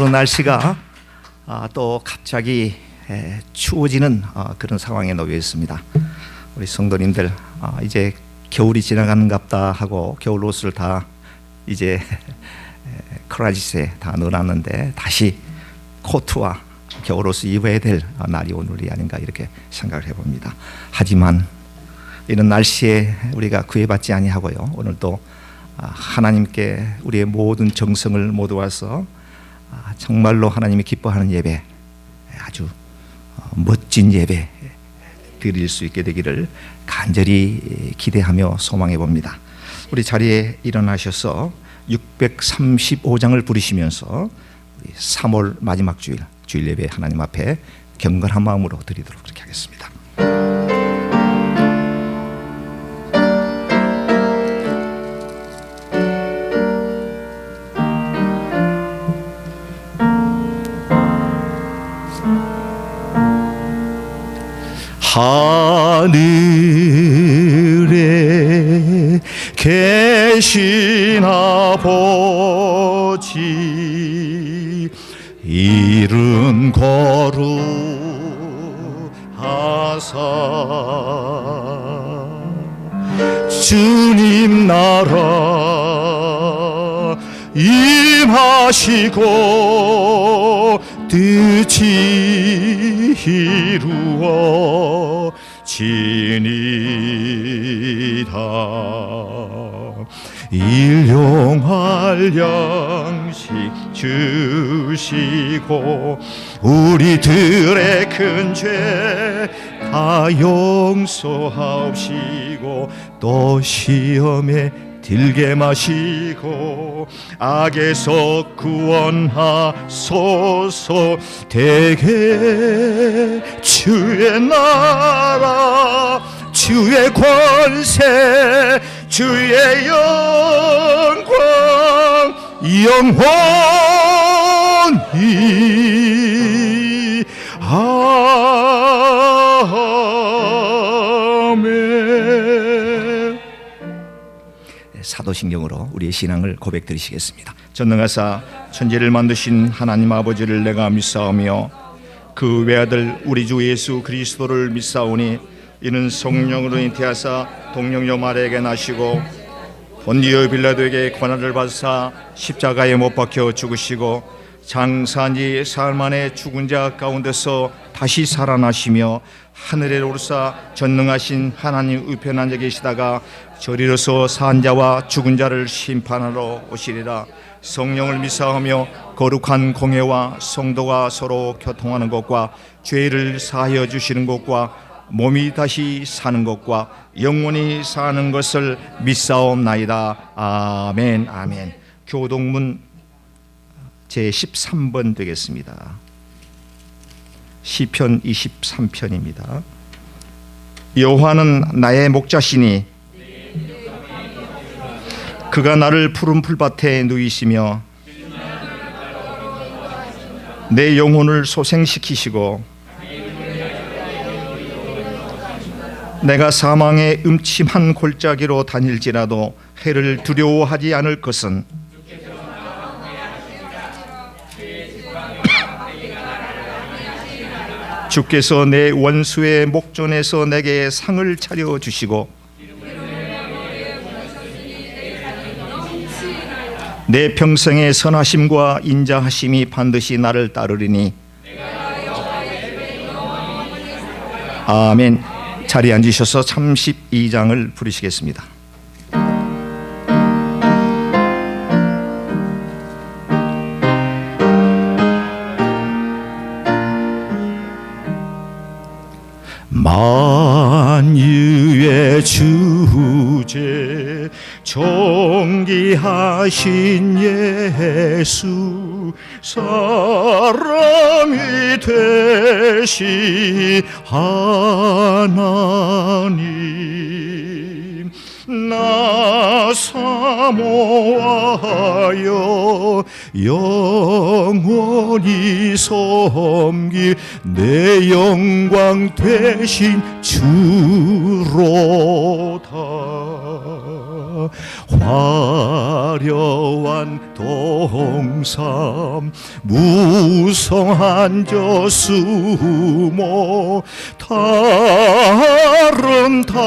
앞으로 날씨가 또 갑자기 추워지는 그런 상황에 놓여 있습니다. 우리 성도님들 이제 겨울이 지나가는갑다 하고 겨울 옷을 다 이제 크라지스에 다 넣어놨는데 다시 코트와 겨울 옷을 입어야 될 날이 오늘이 아닌가 이렇게 생각을 해봅니다. 하지만 이런 날씨에 우리가 구애받지 아니하고요, 오늘도 하나님께 우리의 모든 정성을 모두와서 정말로 하나님이 기뻐하는 예배, 아주 멋진 예배 드릴 수 있게 되기를 간절히 기대하며 소망해 봅니다. 우리 자리에 일어나셔서 635장을 부르시면서 3월 마지막 주일 예배 하나님 앞에 경건한 마음으로 드리도록 그렇게 하겠습니다. 하늘에 계신 아버지, 이름 거룩하사 주님 나라 임하시고 뜻이 이루어지니이다. 일용할 양식 주시고 우리들의 큰 죄 다 용서하옵시고 또 시험에 들게 마시고 악에서 구원하소서. 대개 주의 나라 주의 권세 주의 영광 영원히 아멘. 사도신경으로 우리의 신앙을 고백드리시겠습니다. 전능하사 천지를 만드신 하나님 아버지를 내가 믿사오며 그 외아들 우리 주 예수 그리스도를 믿사오니 이는 성령으로 잉태하사 동정녀 마리아에게 나시고 본디오 빌라도에게 고난을 받으사 십자가에 못 박혀 죽으시고 장사한 지 사흘 만에 죽은 자 가운데서 다시 살아나시며 하늘에 오르사 전능하신 하나님 우편에 앉아 계시다가 저리로서 산 자와 죽은 자를 심판하러 오시리라. 성령을 믿사오며 거룩한 공회와 성도가 서로 교통하는 것과 죄를 사하여 주시는 것과 몸이 다시 사는 것과 영원히 사는 것을 믿사옵나이다. 아멘. 아멘. 교동문 제13번 되겠습니다. 시편 23편입니다. 여호와는 나의 목자시니 그가 나를 푸른 풀밭에 누이시며 내 영혼을 소생시키시고 내가 사망의 음침한 골짜기로 다닐지라도 해를 두려워하지 않을 것은 주께서 내 원수의 목전에서 내게 상을 차려주시고 내 평생의 선하심과 인자하심이 반드시 나를 따르리니 아멘. 자리에 앉으셔서 32장을 부르시겠습니다. 만유의 주제 존귀하신 예수 사람이 되신 하나님 나 사모하여 영원히 섬길 내 영광 되신 주로다. 화려한 동산 무성한 저 수모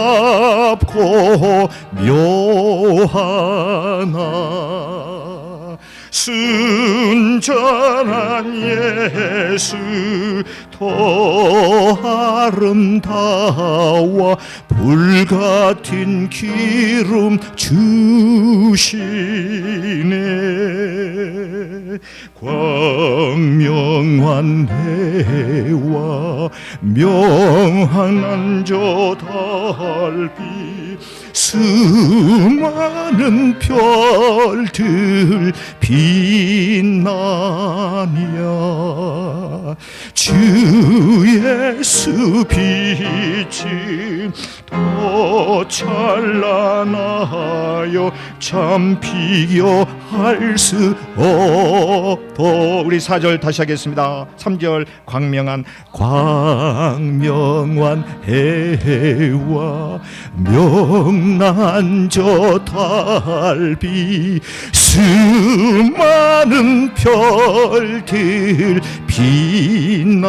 아름답고 묘하나 순전한 예수 더 아름다워 불같은 기름 주시네 광명한 해와 명한한 저 달빛 수많은 별들 빛나며 주 예수 빛이 더 찬란하여 참 비교할 수 없도 우리 4절 다시 하겠습니다. 3절 광명한 해와 명난 저 달빛 수많은 별들 빛나나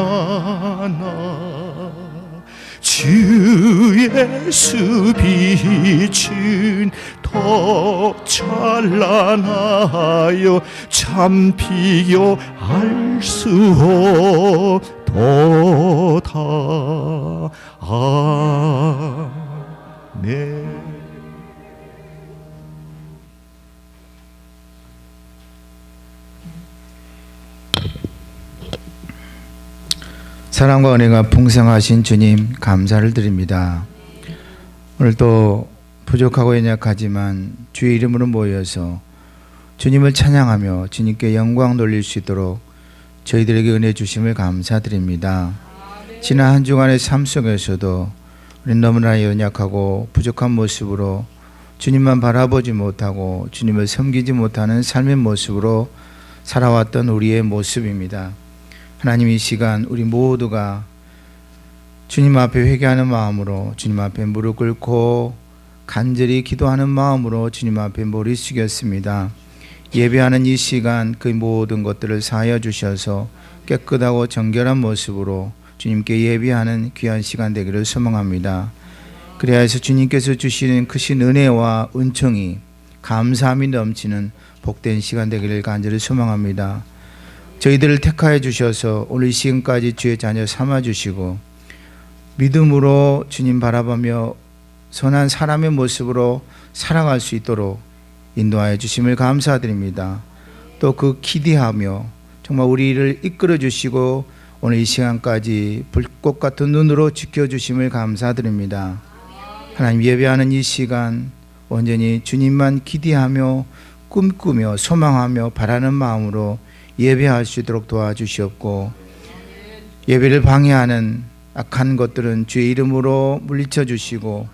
주 예수 빛은 더 찬란하여 참 비교할 수 없도다. 아멘. 사랑과 은혜가 풍성하신 주님 감사를 드립니다. 오늘도 부족하고 연약하지만 주의 이름으로 모여서 주님을 찬양하며 주님께 영광 돌릴 수 있도록 저희들에게 은혜 주심을 감사드립니다. 지난 한 주간의 삶 속에서도 우리는 너무나 연약하고 부족한 모습으로 주님만 바라보지 못하고 주님을 섬기지 못하는 삶의 모습으로 살아왔던 우리의 모습입니다. 하나님, 이 시간 우리 모두가 주님 앞에 회개하는 마음으로 주님 앞에 무릎 꿇고 간절히 기도하는 마음으로 주님 앞에 머리 숙였습니다. 예배하는 이 시간 그 모든 것들을 사하여 주셔서 깨끗하고 정결한 모습으로 주님께 예배하는 귀한 시간 되기를 소망합니다. 그래야 해서 주님께서 주시는 크신 은혜와 은총이 감사함이 넘치는 복된 시간 되기를 간절히 소망합니다. 저희들을 택하여 주셔서 오늘 이 시간까지 주의 자녀 삼아주시고 믿음으로 주님 바라보며 선한 사람의 모습으로 살아갈 수 있도록 인도하여 주심을 감사드립니다. 또 그 기대하며 정말 우리를 이끌어 주시고 오늘 이 시간까지 불꽃 같은 눈으로 지켜주심을 감사드립니다. 하나님, 예배하는 이 시간 온전히 주님만 기대하며 꿈꾸며 소망하며 바라는 마음으로 예배할 수 있도록 도와주시옵고 예배를 방해하는 악한 것들은 주의 이름으로 물리쳐 주시고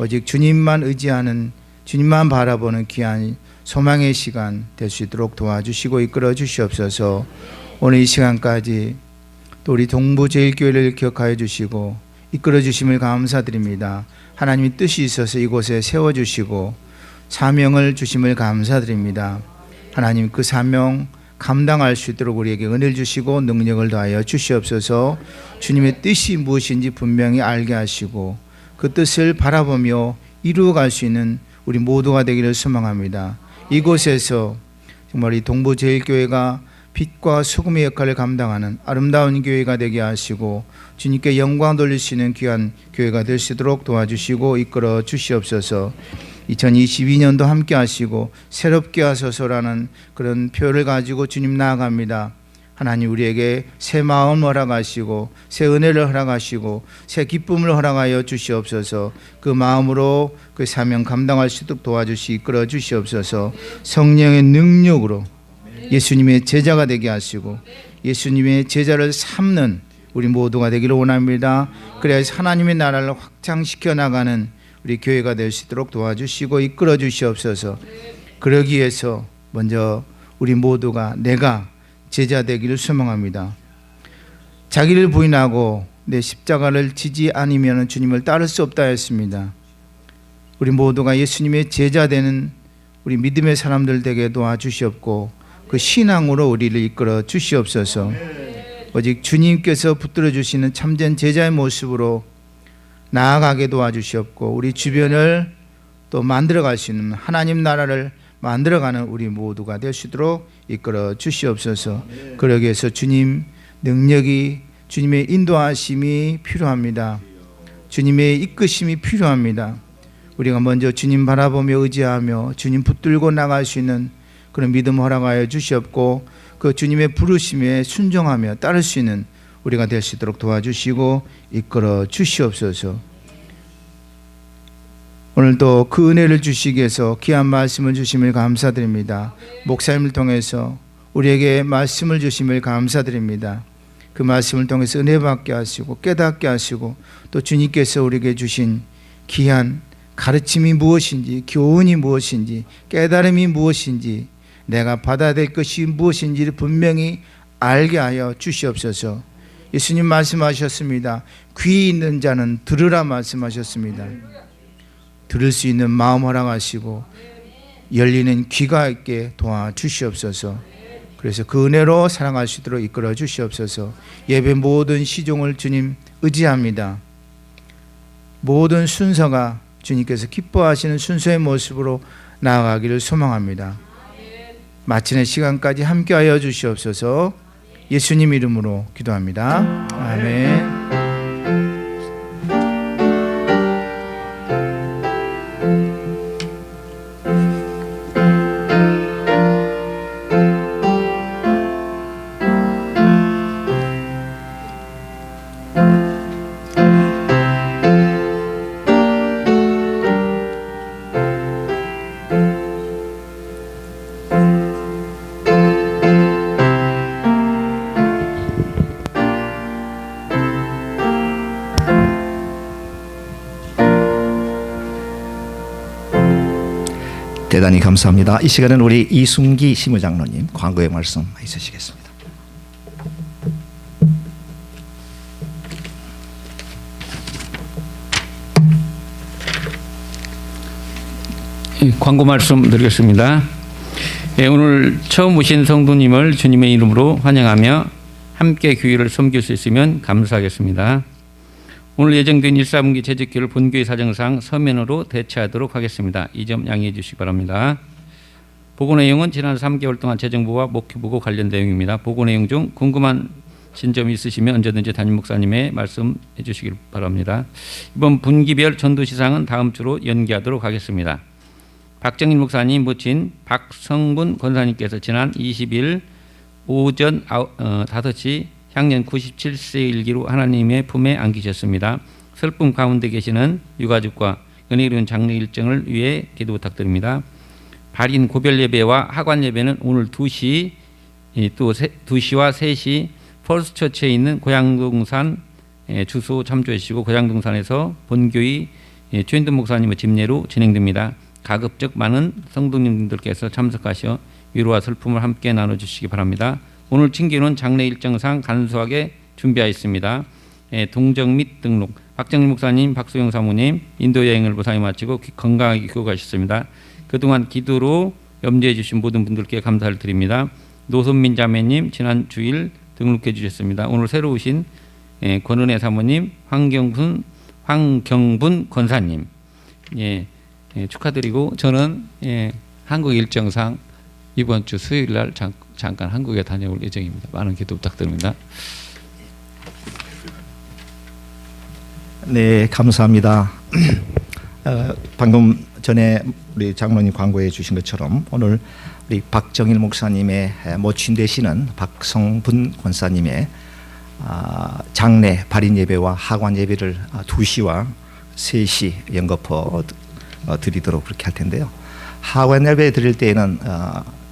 오직 주님만 의지하는 주님만 바라보는 귀한 소망의 시간 될 수 있도록 도와주시고 이끌어 주시옵소서. 오늘 이 시간까지 또 우리 동부제일교회를 기억하여 주시고 이끌어 주심을 감사드립니다. 하나님의 뜻이 있어서 이곳에 세워주시고 사명을 주심을 감사드립니다. 하나님, 그 사명 감당할 수 있도록 우리에게 은혜를 주시고 능력을 더하여 주시옵소서. 주님의 뜻이 무엇인지 분명히 알게 하시고 그 뜻을 바라보며 이루어갈 수 있는 우리 모두가 되기를 소망합니다. 이곳에서 정말 이 동부제일교회가 빛과 소금의 역할을 감당하는 아름다운 교회가 되게 하시고 주님께 영광 돌릴 수 있는 귀한 교회가 될 수 있도록 도와주시고 이끌어 주시옵소서. 2022년도 함께 하시고 새롭게 하소서라는 그런 표를 가지고 주님 나아갑니다. 하나님, 우리에게 새 마음 허락하시고 새 은혜를 허락하시고 새 기쁨을 허락하여 주시옵소서. 그 마음으로 그 사명 감당할 수 있도록 도와주시 이끌어 주시옵소서. 성령의 능력으로 예수님의 제자가 되게 하시고 예수님의 제자를 삼는 우리 모두가 되기를 원합니다. 그래서 하나님의 나라를 확장시켜 나가는 우리 교회가 될 수 있도록 도와주시고 이끌어 주시옵소서. 그러기 위해서 먼저 우리 모두가 내가 제자 되기를 소망합니다. 자기를 부인하고 내 십자가를 지지 아니면 주님을 따를 수 없다 했습니다. 우리 모두가 예수님의 제자 되는 우리 믿음의 사람들 되게 도와주시옵고 그 신앙으로 우리를 이끌어 주시옵소서. 오직 주님께서 붙들어 주시는 참된 제자의 모습으로 나아가게 도와주시옵고 우리 주변을 또 만들어갈 수 있는 하나님 나라를 만들어가는 우리 모두가 될 수 있도록 이끌어 주시옵소서. 그러기 위해서 주님 능력이, 주님의 인도하심이 필요합니다. 주님의 이끄심이 필요합니다. 우리가 먼저 주님 바라보며 의지하며 주님 붙들고 나갈 수 있는 그런 믿음 허락하여 주시옵고 그 주님의 부르심에 순종하며 따를 수 있는 우리가 될 수 있도록 도와주시고 이끌어 주시옵소서. 오늘도 그 은혜를 주시기 위해서 귀한 말씀을 주심을 감사드립니다. 목사님을 통해서 우리에게 말씀을 주심을 감사드립니다. 그 말씀을 통해서 은혜 받게 하시고 깨닫게 하시고 또 주님께서 우리에게 주신 귀한 가르침이 무엇인지, 교훈이 무엇인지, 깨달음이 무엇인지, 내가 받아야 될 것이 무엇인지를 분명히 알게 하여 주시옵소서. 예수님 말씀하셨습니다. 귀 있는 자는 들으라 말씀하셨습니다. 들을 수 있는 마음 허락하시고 열리는 귀가 있게 도와주시옵소서. 그래서 그 은혜로 살아갈 수 있도록 이끌어 주시옵소서. 예배 모든 시종을 주님 의지합니다. 모든 순서가 주님께서 기뻐하시는 순서의 모습으로 나아가기를 소망합니다. 마치는 시간까지 함께하여 주시옵소서. 예수님 이름으로 기도합니다. 아멘. 대단히 감사합니다. 이 시간은 우리 이순기 시무장로님 광고의 말씀 있으시겠습니다. 광고 말씀 드리겠습니다. 오늘 처음 오신 성도님을 주님의 이름으로 환영하며 함께 교회를 섬길 수 있으면 감사하겠습니다. 오늘 예정된 1사분기 재직기를 본교회 사정상 서면으로 대체하도록 하겠습니다. 이 점 양해해 주시기 바랍니다. 보고 내용은 지난 3개월 동안 재정부와 목회부고 관련 내용입니다. 보고 내용 중 궁금한 신점이 있으시면 언제든지 담임 목사님의 말씀해 주시길 바랍니다. 이번 분기별 전도시상은 다음 주로 연기하도록 하겠습니다. 박정일 목사님 모친 박성분 권사님께서 지난 20일 오전 5시 향년 97세 일기로 하나님의 품에 안기셨습니다. 슬픔 가운데 계시는 유가족과 은혜로운 장례 일정을 위해 기도 부탁드립니다. 발인 고별 예배와 하관 예배는 오늘 2시 또 2시와 3시 펄스처치에 있는 고양동산 주소 참조해 주시고 고양동산에서 본교의 최인돈 목사님의 집례로 진행됩니다. 가급적 많은 성도님들께서 참석하셔 위로와 슬픔을 함께 나눠주시기 바랍니다. 오늘 친기는 장례 일정상 간소하게 준비하였습니다. 동정 및 등록 박정일 목사님, 박소영 사모님 인도 여행을 무사히 마치고 건강하게 귀국하셨습니다. 그동안 기도로 염두해 주신 모든 분들께 감사를 드립니다. 노선민 자매님 지난 주일 등록해 주셨습니다. 오늘 새로 오신 권은혜 사모님, 황경분 권사님 축하드리고 저는 한국 일정상 이번 주 수요일 날 잠깐 한국에 다녀올 예정입니다. 많은 기도 부탁드립니다. 네, 감사합니다. 방금 전에 우리 장로님 광고해 주신 것처럼 오늘 우리 박정일 목사님의 모친 되시는 박성분 권사님의 장례 발인 예배와 하관 예배를 2시와 3시 연거푸 드리도록 그렇게 할 텐데요. 하관 예배 드릴 때에는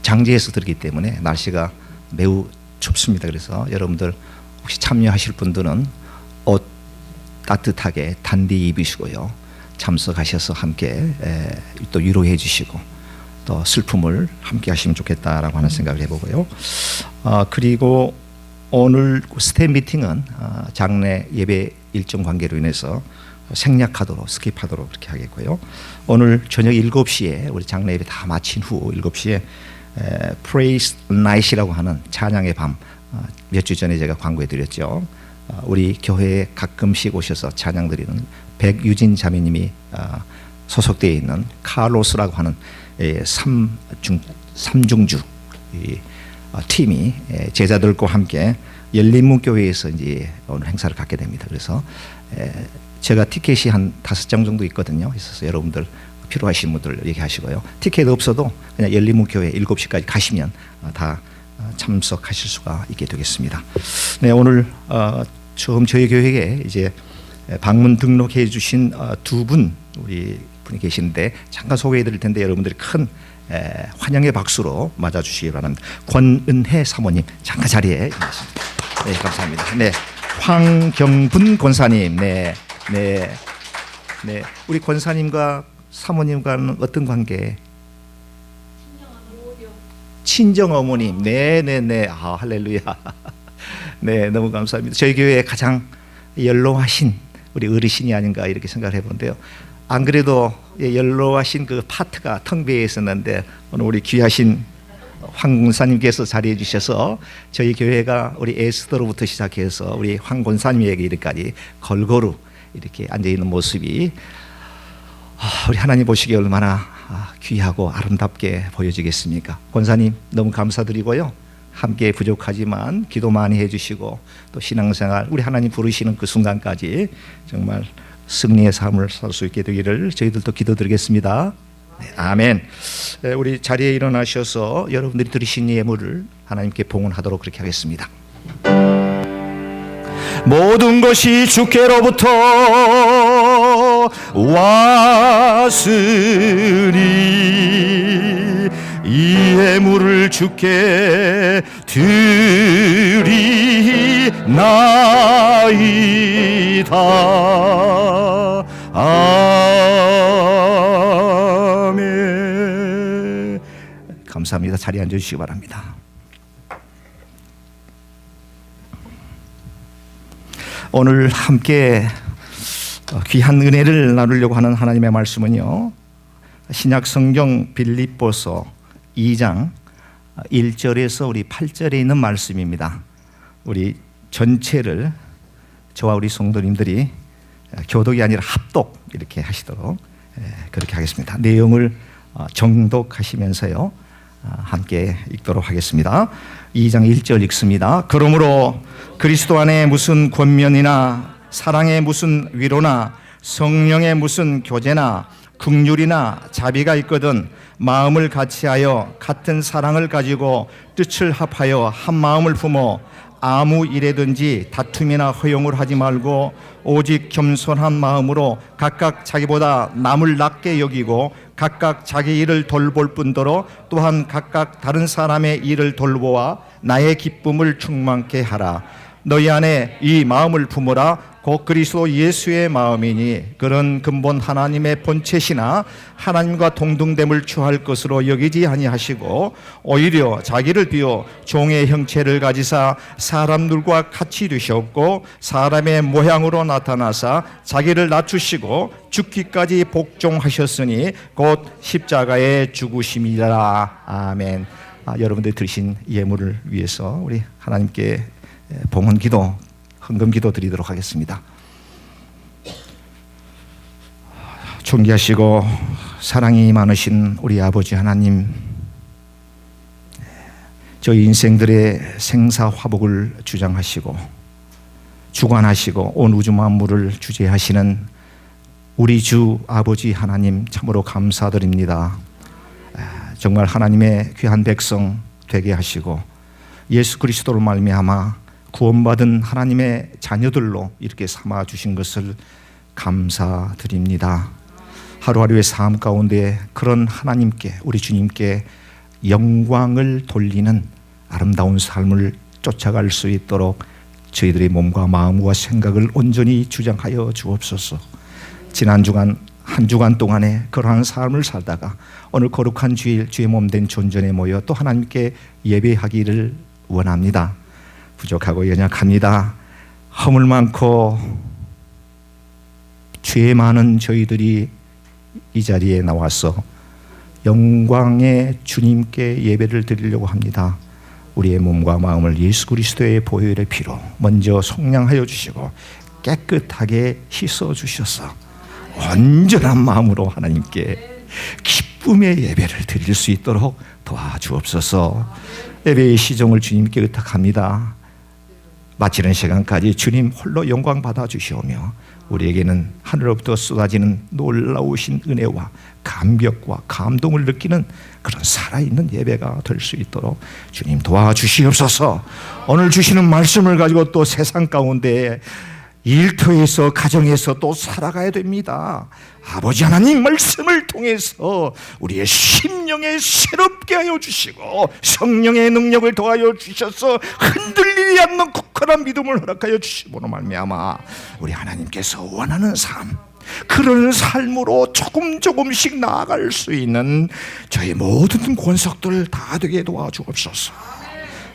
장지에서 드리기 때문에 날씨가 매우 춥습니다. 그래서 여러분들 혹시 참여하실 분들은 옷 따뜻하게 단디 입으시고요. 참석하셔서 함께 또 위로해 주시고 또 슬픔을 함께 하시면 좋겠다라고 하는 생각을 해보고요. 그리고 오늘 스텝 미팅은 장례 예배 일정 관계로 인해서 생략하도록 스킵하도록 그렇게 하겠고요. 오늘 저녁 7시에 우리 장례 예배 다 마친 후 7시에 Praise Night이라고 하는 찬양의 밤, 몇 주 전에 제가 광고해 드렸죠. 우리 교회에 가끔씩 오셔서 찬양 드리는 백유진 자매님이 소속되어 있는 카로스라고 하는 삼중주 팀이 제자들과 함께 열린문교회에서 이제 오늘 행사를 갖게 됩니다. 그래서 제가 티켓이 한 5장 정도 있거든요. 있어서 여러분들 필요하신 분들 얘기하시고요. 티켓 없어도 그냥 열린문교회 7시까지 가시면 다 참석하실 수가 있게 되겠습니다. 네, 오늘 처음 저희 교회에 이제 방문 등록해 주신 두 분 우리 분이 계시는데 잠깐 소개해 드릴 텐데 여러분들이 큰 환영의 박수로 맞아 주시기 바랍니다. 권은혜 사모님 잠깐 자리에 있습니다. 네, 감사합니다. 네, 황경분 권사님, 네, 우리 권사님과 사모님과는 어떤 관계? 친정 어머님, 네, 할렐루야. 네, 너무 감사합니다. 저희 교회에 가장 연로하신 우리 어르신이 아닌가 이렇게 생각을 해보는데요. 안 그래도 연로하신 그 파트가 텅 비어 있었는데 오늘 우리 귀하신 황 권사님께서 자리해 주셔서 저희 교회가 우리 에스더로부터 시작해서 우리 황 권사님에게 이르기까지 골고루 이렇게 앉아 있는 모습이 우리 하나님 보시기에 얼마나 귀하고 아름답게 보여지겠습니까? 권사님 너무 감사드리고요. 함께 부족하지만 기도 많이 해주시고 또 신앙생활 우리 하나님 부르시는 그 순간까지 정말 승리의 삶을 살 수 있게 되기를 저희들도 기도드리겠습니다. 네, 아멘. 우리 자리에 일어나셔서 여러분들이 드리신 예물을 하나님께 봉헌하도록 그렇게 하겠습니다. 모든 것이 주께로부터 왔으니 이 예물을 주께 드리나이다. 아멘. 감사합니다. 자리에 앉아주시기 바랍니다. 오늘 함께 귀한 은혜를 나누려고 하는 하나님의 말씀은요, 신약 성경 빌립보서 2장 1절에서 우리 8절에 있는 말씀입니다. 우리 전체를 저와 우리 성도님들이 교독이 아니라 합독 이렇게 하시도록 그렇게 하겠습니다. 내용을 정독하시면서요 함께 읽도록 하겠습니다. 2장 1절 읽습니다. 그러므로 그리스도 안에 무슨 권면이나 사랑의 무슨 위로나 성령의 무슨 교제나 긍휼이나 자비가 있거든 마음을 같이하여 같은 사랑을 가지고 뜻을 합하여 한 마음을 품어 아무 일에든지 다툼이나 허용을 하지 말고 오직 겸손한 마음으로 각각 자기보다 남을 낮게 여기고 각각 자기 일을 돌볼 뿐더러 또한 각각 다른 사람의 일을 돌보아 나의 기쁨을 충만케 하라. 너희 안에 이 마음을 품으라. 곧 그리스도 예수의 마음이니 그런 근본 하나님의 본체시나 하나님과 동등됨을 취할 것으로 여기지 아니하시고 오히려 자기를 비워 종의 형체를 가지사 사람들과 같이 되셨고 사람의 모양으로 나타나사 자기를 낮추시고 죽기까지 복종하셨으니 곧 십자가에 죽으심이라. 아멘. 여러분들 드리신 예물을 위해서 우리 하나님께 봉헌기도 헌금기도 드리도록 하겠습니다. 존귀하시고 사랑이 많으신 우리 아버지 하나님, 저희 인생들의 생사화복을 주장하시고 주관하시고 온 우주 만물을 주재하시는 우리 주 아버지 하나님 참으로 감사드립니다. 정말 하나님의 귀한 백성 되게 하시고 예수 그리스도로 말미암아 구원받은 하나님의 자녀들로 이렇게 삼아 주신 것을 감사드립니다. 하루하루의 삶 가운데 그런 하나님께, 우리 주님께 영광을 돌리는 아름다운 삶을 쫓아갈 수 있도록 저희들의 몸과 마음과 생각을 온전히 주장하여 주옵소서. 지난 주간 한 주간 동안에 그러한 삶을 살다가 오늘 거룩한 주일 주의 몸된 존전에 모여 또 하나님께 예배하기를 원합니다. 부족하고 연약합니다. 허물 많고 죄 많은 저희들이 이 자리에 나와서 영광의 주님께 예배를 드리려고 합니다. 우리의 몸과 마음을 예수 그리스도의 보혈의 피로 먼저 속량하여 주시고 깨끗하게 씻어 주셔서 온전한 마음으로 하나님께 기쁨의 예배를 드릴 수 있도록 도와주옵소서. 예배의 시종을 주님께 의탁합니다. 마치는 시간까지 주님 홀로 영광 받아 주시오며 우리에게는 하늘로부터 쏟아지는 놀라우신 은혜와 감격과 감동을 느끼는 그런 살아있는 예배가 될 수 있도록 주님 도와주시옵소서. 오늘 주시는 말씀을 가지고 또 세상 가운데 일터에서 가정에서 또 살아가야 됩니다. 아버지 하나님 말씀을 통해서 우리의 심령에 새롭게 하여 주시고 성령의 능력을 더하여 주셔서 흔들리지 않는 굳건한 믿음을 허락하여 주시므로 말미암아 우리 하나님께서 원하는 삶, 그런 삶으로 조금씩 나아갈 수 있는 저희 모든 권속들 다 되게 도와주옵소서.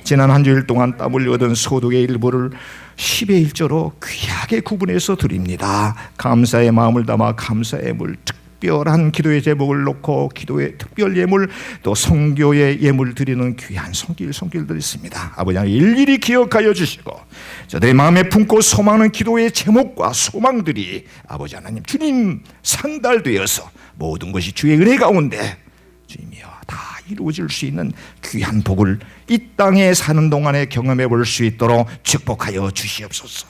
지난 한 주일 동안 땀 흘려 얻은 소득의 일부를 10의 1조로 귀하게 구분해서 드립니다. 감사의 마음을 담아 감사의 예물, 특별한 기도의 제목을 놓고 기도의 특별 예물, 또 성교의 예물 드리는 귀한 손길들이 있습니다. 아버지 하나님 일일이 기억하여 주시고 저들의 마음에 품고 소망하는 기도의 제목과 소망들이 아버지 하나님 주님 상달되어서 모든 것이 주의 은혜 가운데 주님이여 다 이루어질 수 있는 귀한 복을 이 땅에 사는 동안에 경험해 볼 수 있도록 축복하여 주시옵소서.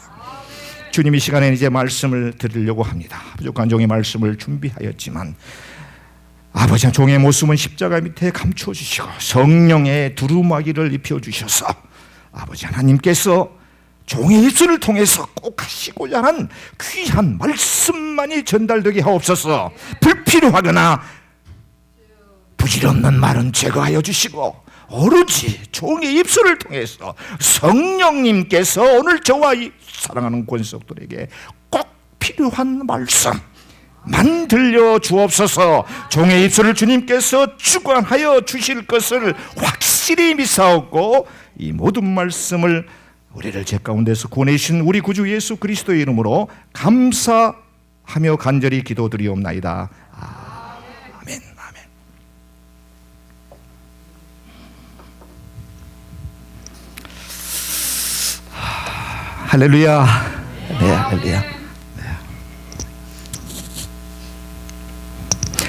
주님 이 시간에 이제 말씀을 드리려고 합니다. 부족한 종의 말씀을 준비하였지만 아버지 종의 모습은 십자가 밑에 감추어 주시고 성령의 두루마기를 입혀 주셔서 아버지 하나님께서 종의 입술을 통해서 꼭 하시고자 하는 귀한 말씀만이 전달되게 하옵소서. 불필요하거나 부질없는 말은 제거하여 주시고 오로지 종의 입술을 통해서 성령님께서 오늘 저와 이 사랑하는 권속들에게 꼭 필요한 말씀만 들려 주옵소서. 종의 입술을 주님께서 주관하여 주실 것을 확실히 믿사옵고 이 모든 말씀을 우리를 죄 가운데서 구원해 주신 우리 구주 예수 그리스도의 이름으로 감사하며 간절히 기도드리옵나이다. 아멘. 할렐루야. 네, 할렐루야.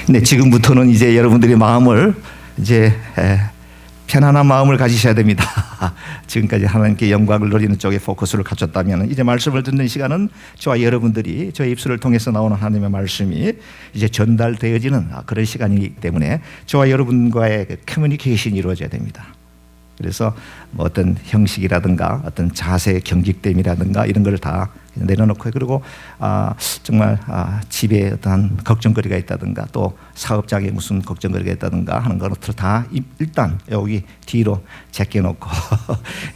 네, 지금부터는 이제 여러분들의 마음을 이제 편안한 마음을 가지셔야 됩니다. 지금까지 하나님께 영광을 누리는 쪽에 포커스를 갖췄다면 이제 말씀을 듣는 시간은 저와 여러분들이 저의 입술을 통해서 나오는 하나님의 말씀이 이제 전달되어지는 그런 시간이기 때문에 저와 여러분과의 커뮤니케이션이 이루어져야 됩니다. 그래서 뭐 어떤 형식이라든가 어떤 자세의 경직됨이라든가 이런 걸 다 내려놓고 그리고 정말 집에 어떤 걱정거리가 있다든가 또 사업장에 무슨 걱정거리가 있다든가 하는 것을 다 일단 여기 뒤로 제껴놓고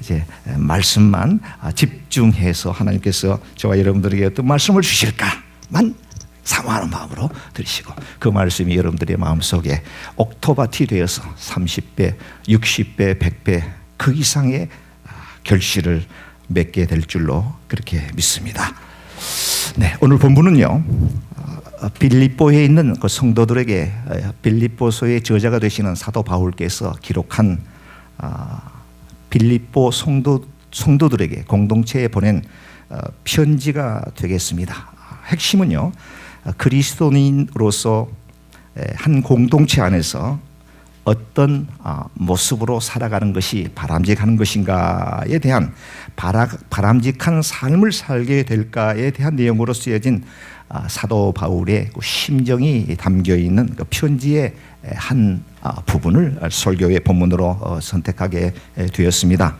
이제 말씀만 집중해서 하나님께서 저와 여러분들에게 어떤 말씀을 주실까만 사모하는 마음으로 들으시고 그 말씀이 여러분들의 마음속에 옥토밭이 되어서 30배, 60배, 100배 그 이상의 결실을 맺게 될 줄로 그렇게 믿습니다. 네, 오늘 본문은요 빌립보에 있는 그 성도들에게 빌립보서의 저자가 되시는 사도 바울께서 기록한 빌립보 성도들에게 공동체에 보낸 편지가 되겠습니다. 핵심은요 그리스도인으로서 한 공동체 안에서 어떤 모습으로 살아가는 것이 바람직한 것인가에 대한 바람직한 삶을 살게 될까에 대한 내용으로 쓰여진 사도 바울의 심정이 담겨 있는 그 편지의 한 부분을 설교의 본문으로 선택하게 되었습니다.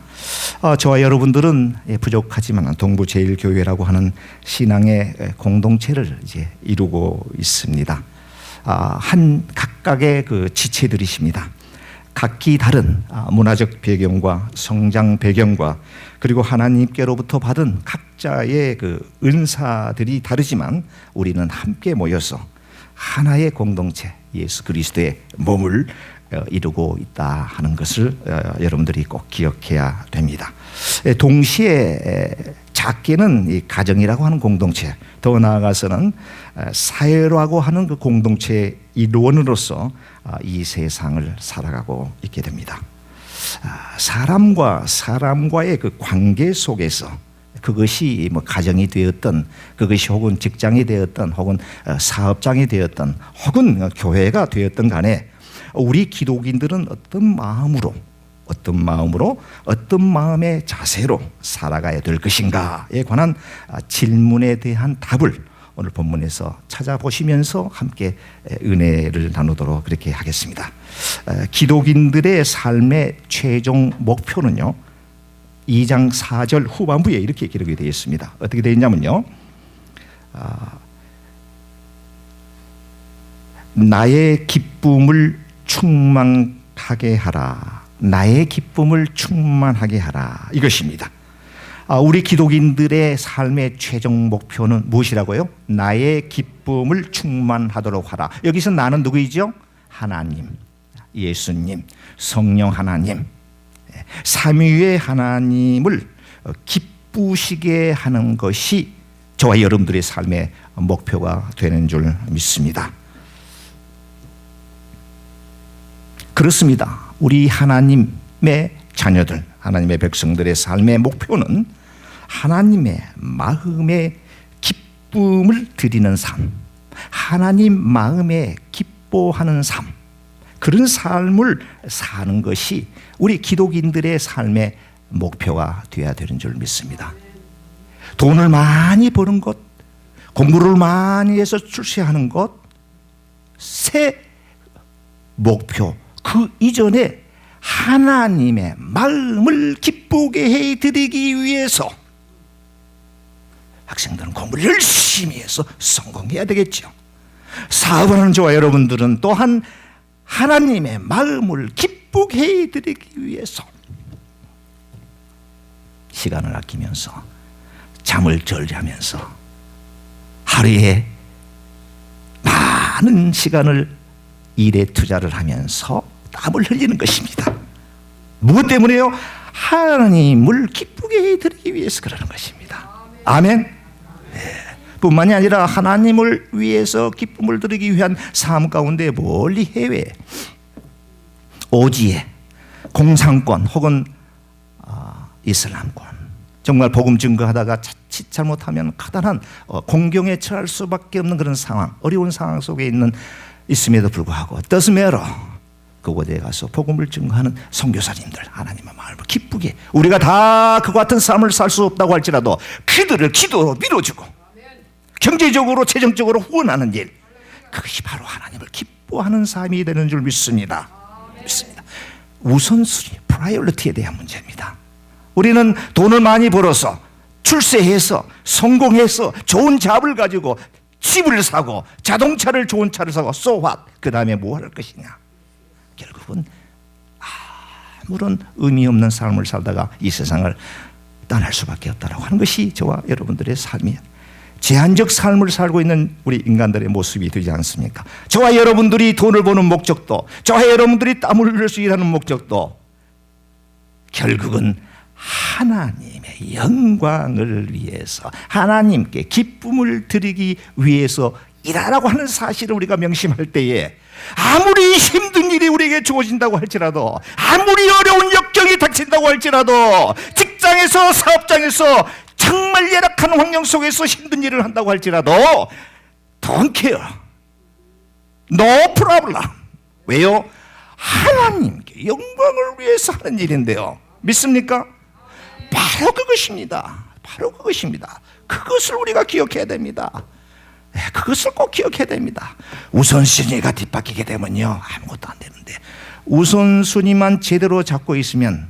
저와 여러분들은 부족하지만 동부제일교회라고 하는 신앙의 공동체를 이제 이루고 있습니다. 한 각각의 그 지체들이십니다. 각기 다른 문화적 배경과 성장 배경과 그리고 하나님께로부터 받은 각자의 그 은사들이 다르지만 우리는 함께 모여서 하나의 공동체 예수 그리스도의 몸을 이루고 있다 하는 것을 여러분들이 꼭 기억해야 됩니다. 동시에 작게는 이 가정이라고 하는 공동체, 더 나아가서는 사회라고 하는 그 공동체의 일원으로서 이 세상을 살아가고 있게 됩니다. 사람과 사람과의 그 관계 속에서 그것이 뭐 가정이 되었던, 그것이 혹은 직장이 되었던, 혹은 사업장이 되었던, 혹은 교회가 되었던 간에 우리 기독인들은 어떤 마음으로, 어떤 마음의 자세로 살아가야 될 것인가에 관한 질문에 대한 답을 오늘 본문에서 찾아보시면서 함께 은혜를 나누도록 그렇게 하겠습니다. 기독인들의 삶의 최종 목표는요, 2장 4절 후반부에 이렇게 기록이 되어 있습니다. 어떻게 되어 있냐면요, 나의 기쁨을 충만하게 하라. 나의 기쁨을 충만하게 하라. 이것입니다. 우리 기독인들의 삶의 최종 목표는 무엇이라고요? 나의 기쁨을 충만하도록 하라. 여기서 나는 누구이죠? 하나님, 예수님, 성령 하나님, 삼위의 하나님을 기쁘시게 하는 것이 저와 여러분들의 삶의 목표가 되는 줄 믿습니다. 그렇습니다. 우리 하나님의 자녀들, 하나님의 백성들의 삶의 목표는 하나님의 마음에 기쁨을 드리는 삶, 하나님 마음에 기뻐하는 삶, 그런 삶을 사는 것이 우리 기독인들의 삶의 목표가 되어야 되는 줄 믿습니다. 돈을 많이 버는 것, 공부를 많이 해서 출세하는 것, 새 목표, 그 이전에 하나님의 마음을 기쁘게 해드리기 위해서 학생들은 공부를 열심히 해서 성공해야 되겠죠. 사업을 하는 저와 여러분들은 또한 하나님의 마음을 기쁘게 해드리기 위해서 시간을 아끼면서 잠을 절제하면서 하루에 많은 시간을 일에 투자를 하면서 땀을 흘리는 것입니다. 무엇 때문에요? 하나님을 기쁘게 해드리기 위해서 그러는 것입니다. 아멘. 네. 뿐만이 아니라 하나님을 위해서 기쁨을 드리기 위한 삶 가운데 멀리 해외, 오지에, 공산권 혹은 이슬람권, 정말 복음 증거하다가 자칫 잘못하면 커다란 공경에 처할 수밖에 없는 그런 상황, 어려운 상황 속에 있음에도 불구하고 doesn't matter, 그곳에 가서 복음을 증거하는 선교사님들, 하나님의 마음을 기쁘게, 우리가 다 그 같은 삶을 살 수 없다고 할지라도 그들을 기도로 밀어주고 경제적으로 재정적으로 후원하는 일, 그것이 바로 하나님을 기뻐하는 삶이 되는 줄 믿습니다. 우선순위, 프라이어리티에 대한 문제입니다. 우리는 돈을 많이 벌어서 출세해서 성공해서 좋은 잡을 가지고 집을 사고 자동차를, 좋은 차를 사고 so what? 그 다음에 뭐 할 것이냐? 결국은 아무런 의미 없는 삶을 살다가 이 세상을 떠날 수밖에 없다라고 하는 것이 저와 여러분들의 삶이에요. 제한적 삶을 살고 있는 우리 인간들의 모습이 되지 않습니까? 저와 여러분들이 돈을 버는 목적도, 저와 여러분들이 땀을 흘릴 수 일하는 목적도 결국은 하나님의 영광을 위해서, 하나님께 기쁨을 드리기 위해서 일하라고 하는 사실을 우리가 명심할 때에 아무리 힘든 일이 우리에게 주어진다고 할지라도, 아무리 어려운 역경이 닥친다고 할지라도, 직장에서 사업장에서 정말 열악한 환경 속에서 힘든 일을 한다고 할지라도 don't care, no problem. 왜요? 하나님께 영광을 위해서 하는 일인데요. 믿습니까? 바로 그것입니다. 바로 그것입니다. 그것을 우리가 기억해야 됩니다. 네, 그것을 꼭 기억해야 됩니다. 우선순위가 뒷바뀌게 되면요, 아무것도 안 되는데, 우선순위만 제대로 잡고 있으면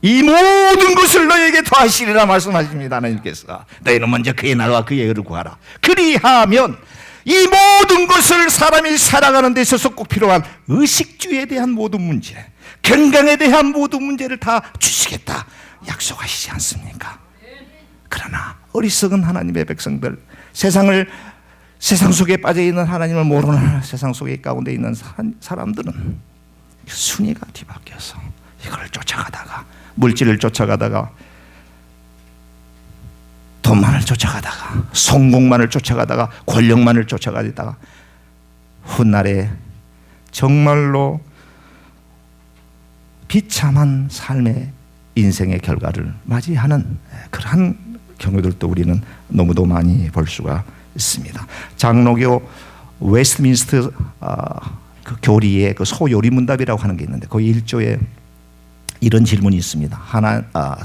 이 모든 것을 너에게 더하시리라 말씀하십니다. 하나님께서 너희는 먼저 그의 나라와 그의 의를 구하라. 그리하면 이 모든 것을 사람이 살아가는 데 있어서 꼭 필요한 의식주에 대한 모든 문제, 건강에 대한 모든 문제를 다 주시겠다 약속하시지 않습니까? 그러나 어리석은 하나님의 백성들, 세상 속에 빠져있는 하나님을 모르는 세상 속에 가운데 있는 사람들은 순위가 뒤바뀌어서 이걸 쫓아가다가, 물질을 쫓아가다가 돈만을 쫓아가다가 성공만을 쫓아가다가 권력만을 쫓아가다가 훗날에 정말로 비참한 삶의 인생의 결과를 맞이하는 그러한 경우들도 우리는 너무도 많이 볼 수가 있습니다. 장로교 웨스트민스터 그 교리의 그 소요리문답이라고 하는 게 있는데 그 1조에 이런 질문이 있습니다.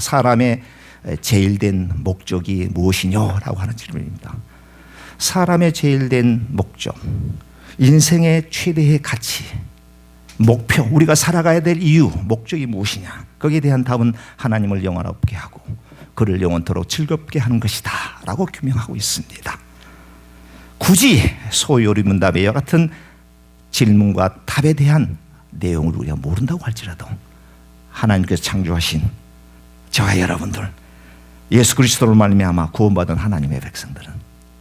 사람의 제일된 목적이 무엇이냐라고 하는 질문입니다. 사람의 제일된 목적, 인생의 최대의 가치, 목표, 우리가 살아가야 될 이유, 목적이 무엇이냐? 거기에 대한 답은 하나님을 영원롭게 하고 그를 영원토록 즐겁게 하는 것이다 라고 규명하고 있습니다. 굳이 소요리문답의 이와 같은 질문과 답에 대한 내용을 우리가 모른다고 할지라도 하나님께서 창조하신 저와 여러분들, 예수 그리스도로 말미암아 구원받은 하나님의 백성들은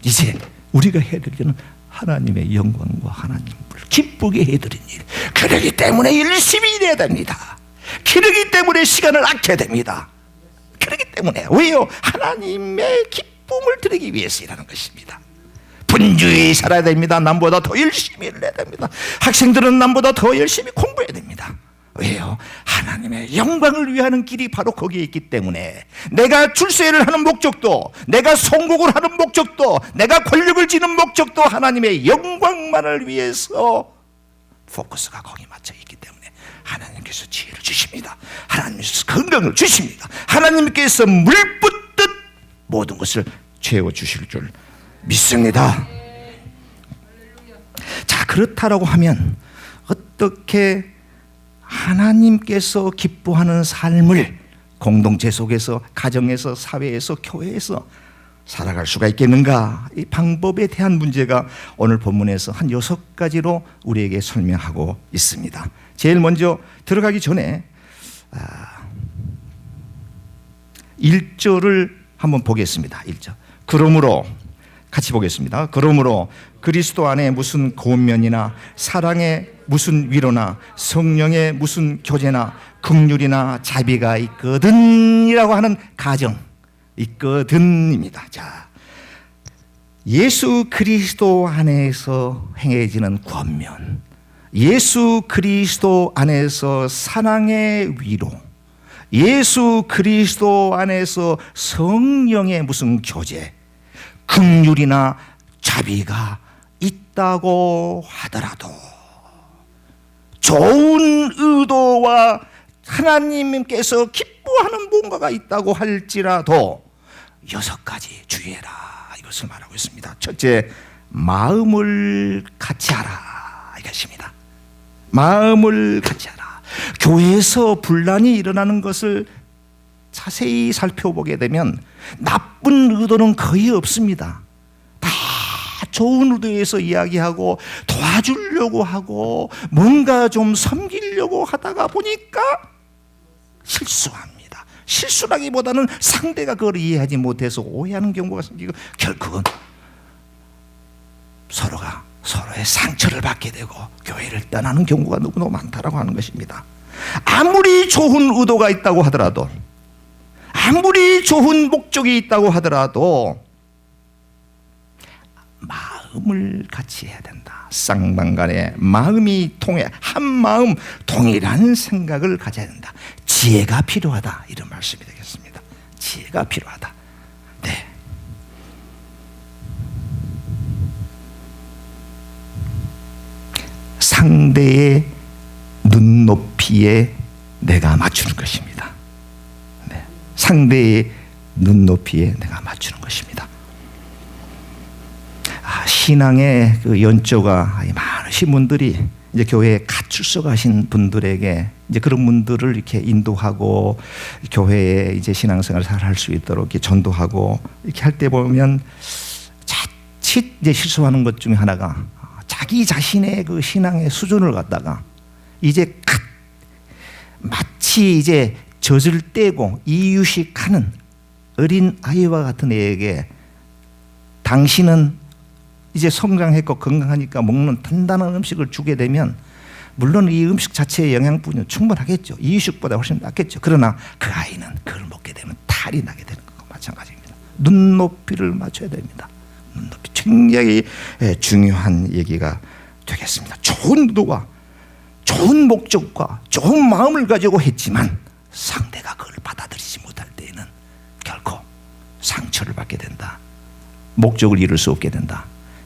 이제 우리가 해야 될 일은 하나님의 영광과 하나님을 기쁘게 해드린 일, 그러기 때문에 열심히 일해야 됩니다. 그러기 때문에 시간을 아껴야 됩니다. 그러기 때문에 왜요? 하나님의 기쁨을 드리기 위해서 일하는 것입니다. 분주히 살아야 됩니다. 남보다 더 열심히 일해야 됩니다. 학생들은 남보다 더 열심히 공부해야 됩니다. 왜요? 하나님의 영광을 위하는 길이 바로 거기에 있기 때문에 내가 출세를 하는 목적도, 내가 성공을 하는 목적도, 내가 권력을 지는 목적도 하나님의 영광만을 위해서 포커스가 거기 맞춰 있기 때문에 하나님께서 지혜를 주십니다. 하나님께서 건강을 주십니다. 하나님께서 물 붓듯 모든 것을 채워주실 줄 믿습니다. 자, 그렇다라고 하면 어떻게 하나님께서 기뻐하는 삶을 공동체 속에서, 가정에서, 사회에서, 교회에서 살아갈 수가 있겠는가? 이 방법에 대한 문제가 오늘 본문에서 한 6가지로 우리에게 설명하고 있습니다. 제일 먼저 들어가기 전에 1절을 한번 보겠습니다. 1절. 그러므로 같이 보겠습니다. 그러므로 그리스도 안에 무슨 고면이나 사랑의 무슨 위로나 성령의 무슨 교제나 긍휼이나 자비가 있거든이라고 하는 가정, 있거든입니다. 자, 예수 그리스도 안에서 행해지는 권면, 예수 그리스도 안에서 사랑의 위로, 예수 그리스도 안에서 성령의 무슨 교제, 긍휼이나 자비가 있다고 하더라도, 좋은 의도와 하나님께서 기뻐하는 뭔가가 있다고 할지라도 6가지 주의해라, 이것을 말하고 있습니다. 첫째, 마음을 같이 하라, 이것입니다. 마음을 같이 하라. 교회에서 분란이 일어나는 것을 자세히 살펴보게 되면 나쁜 의도는 거의 없습니다. 다 좋은 의도에서 이야기하고 도와주려고 하고 뭔가 좀 섬기려고 하다가 보니까 실수합니다. 실수라기보다는 상대가 그걸 이해하지 못해서 오해하는 경우가 생기고 결국은 서로가 서로의 상처를 받게 되고 교회를 떠나는 경우가 너무너무 많다라고 하는 것입니다. 아무리 좋은 의도가 있다고 하더라도, 아무리 좋은 목적이 있다고 하더라도 마음을 같이 해야 된다. 쌍방간에 마음이 통해, 한 마음 동일한 생각을 가져야 된다. 지혜가 필요하다, 이런 말씀이 되겠습니다. 지혜가 필요하다. 네. 상대의 눈높이에 내가 맞추는 것입니다. 네. 상대의 눈높이에 내가 맞추는 것입니다. 신앙의 그 연조가 많으신 분들이 이제 교회에 갓 출석하신 분들에게 이제 그런 분들을 이렇게 인도하고 교회에 이제 신앙생활을 잘 할 수 있도록 이렇게 전도하고 이렇게 할 때 보면 자칫 이제 실수하는 것 중에 하나가 자기 자신의 그 신앙의 수준을 갖다가 이제 마치 이제 젖을 떼고 이유식하는 어린 아이와 같은 애에게 당신은 이제 성장했고 건강하니까 먹는 단단한 음식을 주게 되면 물론 이 음식 자체의 영양분은 충분하겠죠. 이유식보다 훨씬 낫겠죠. 그러나 그 아이는 그걸 먹게 되면 탈이 나게 되는 것과 마찬가지입니다. 눈높이를 맞춰야 됩니다. 눈높이 굉장히 중요한 얘기가 되겠습니다. 좋은 의도와 좋은 목적과 좋은 마음을 가지고 했지만 상대가 그걸 받아들이지 못할 때에는 결코 상처를 받게 된다. 목적을 이룰 수 없게 된다.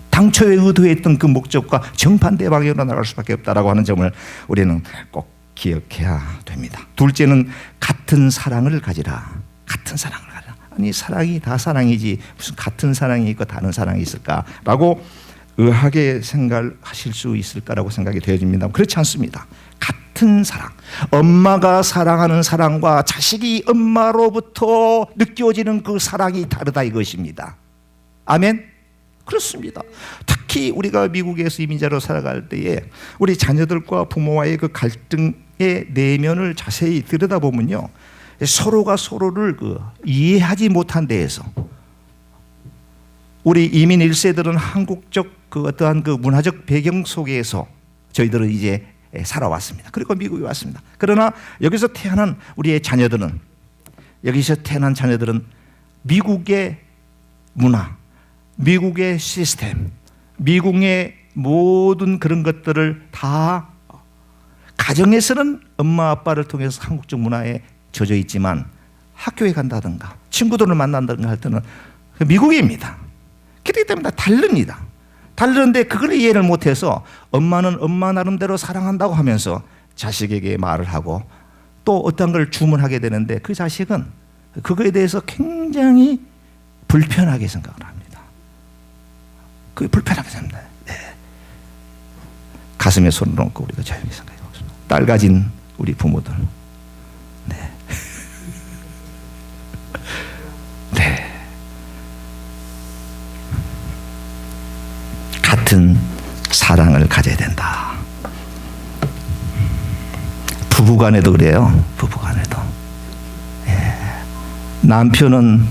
당초에 의도했던 그 목적과 정반대 방향으로 나갈 수밖에 없다라고 하는 점을 우리는 꼭 기억해야 됩니다. 둘째는 같은 사랑을 가지라. 같은 사랑을 가지라. 아니 사랑이 다 사랑이지 무슨 같은 사랑이 있고 다른 사랑이 있을까라고 의하게 생각하실 수 있을까라고 생각이 되어집니다. 그렇지 않습니다. 같은 사랑, 엄마가 사랑하는 사랑과 자식이 엄마로부터 느껴지는 그 사랑이 다르다 이것입니다. 아멘? 그렇습니다. 특히 우리가 미국에서 이민자로 살아갈 때에 우리 자녀들과 부모와의 그 갈등의 내면을 자세히 들여다보면요, 서로가 서로를 이해하지 못한 데에서 우리 이민 1세들은 한국적 그 어떠한 그 문화적 배경 속에서 저희들은 이제 살아왔습니다. 그리고 미국에 왔습니다. 그러나 여기서 태어난 우리의 자녀들은, 여기서 태어난 자녀들은 미국의 문화, 미국의 시스템, 미국의 모든 그런 것들을 다 가정에서는 엄마 아빠를 통해서 한국적 문화에 젖어 있지만 학교에 간다든가 친구들을 만난다든가 할 때는 미국입니다. 그렇기 때문에 다릅니다. 다른데 그걸 이해를 못해서 엄마는 엄마 나름대로 사랑한다고 하면서 자식에게 말을 하고 또 어떤 걸 주문하게 되는데 그 자식은 그거에 대해서 굉장히 불편하게 생각을 합니다. 그게 불편하게 생각합니다. 네. 가슴에 손을 얹고 우리가 조용히 생각해 봅시다. 딸 가진 우리 부모들. 네. 네. 같은 사랑을 가져야 된다. 부부간에도 그래요. 부부간에도. 예. 남편은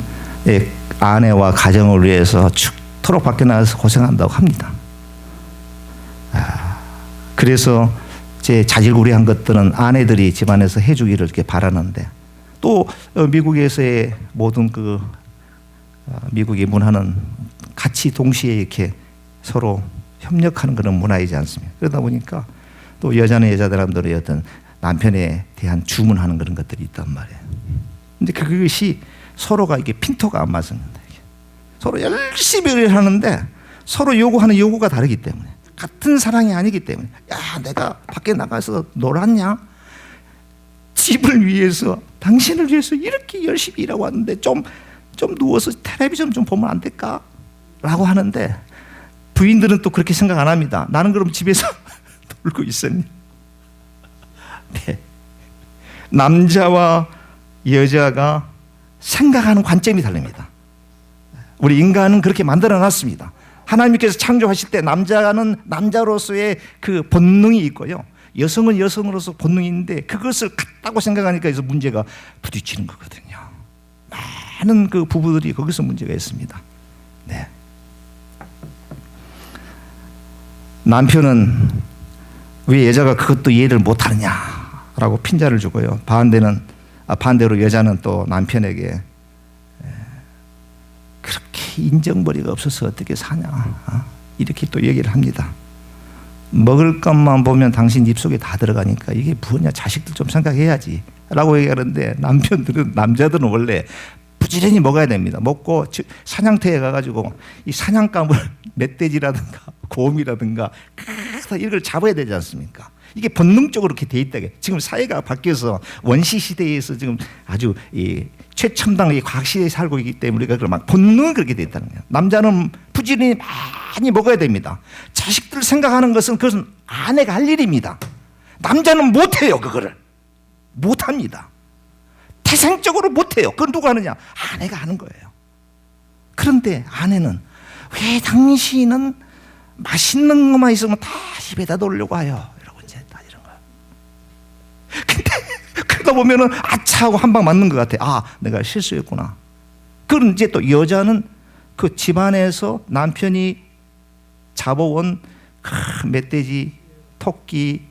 아내와 가정을 위해서 죽도록 밖에 나가서 고생한다고 합니다. 그래서 제 자질구레한 것들은 아내들이 집안에서 해주기를 이렇게 바라는데 또 미국에서의 모든 그 미국의 문화는 같이 동시에 이렇게 서로 협력하는 그런 문화이지 않습니까? 그러다 보니까 또 여자는 여자들의 어떤 남편에 대한 주문하는 그런 것들이 있단 말이에요. 근데 그것이 서로가 이게 핀토가 안 맞습니다. 서로 열심히 하는데 서로 요구하는 요구가 다르기 때문에 같은 사랑이 아니기 때문에 야 내가 밖에 나가서 놀았냐? 집을 위해서 당신을 위해서 이렇게 열심히 일하고 왔는데 좀 누워서 텔레비전 좀 보면 안 될까? 라고 하는데 부인들은 또 그렇게 생각 안 합니다. 나는 그럼 집에서 놀고 있었니? 네. 남자와 여자가 생각하는 관점이 다릅니다. 우리 인간은 그렇게 만들어 놨습니다. 하나님께서 창조하실 때 남자는 남자로서의 그 본능이 있고요. 여성은 여성으로서 본능이 있는데 그것을 같다고 생각하니까 그래서 문제가 부딪히는 거거든요. 많은 그 부부들이 거기서 문제가 있습니다. 네. 남편은 왜 여자가 그것도 이해를 못하느냐라고 핀자를 주고요. 반대로 여자는 또 남편에게 그렇게 인정머리가 없어서 어떻게 사냐 이렇게 또 얘기를 합니다. 먹을 것만 보면 당신 입속에 다 들어가니까 이게 뭐냐 자식들 좀 생각해야지 라고 얘기하는데 남자들은 원래 부지런히 먹어야 됩니다. 먹고 사냥터에 가가지고 이 사냥감을 멧돼지라든가 곰이라든가 이걸 잡아야 되지 않습니까? 이게 본능적으로 그렇게 돼 있다. 지금 사회가 바뀌어서 원시 시대에서 지금 아주 이 최첨단의 과학 시대에 살고 있기 때문에 우리가 막 본능은 그렇게 돼 있다는 거예요. 남자는 부지런히 많이 먹어야 됩니다. 자식들 생각하는 그것은 아내가 할 일입니다. 남자는 못해요. 그거를 못합니다. 태생적으로 못해요. 그건 누가 하느냐? 아내가 하는 거예요. 그런데 아내는 왜 당신은 맛있는 것만 있으면 다 입에다 넣으려고 해요. 이러고 이제 다 이런 거예요. 근데 그러다 보면은 아차 하고 한 방 맞는 것 같아. 아, 내가 실수했구나. 그럼 이제 또 여자는 그 집안에서 남편이 잡아온 멧돼지, 토끼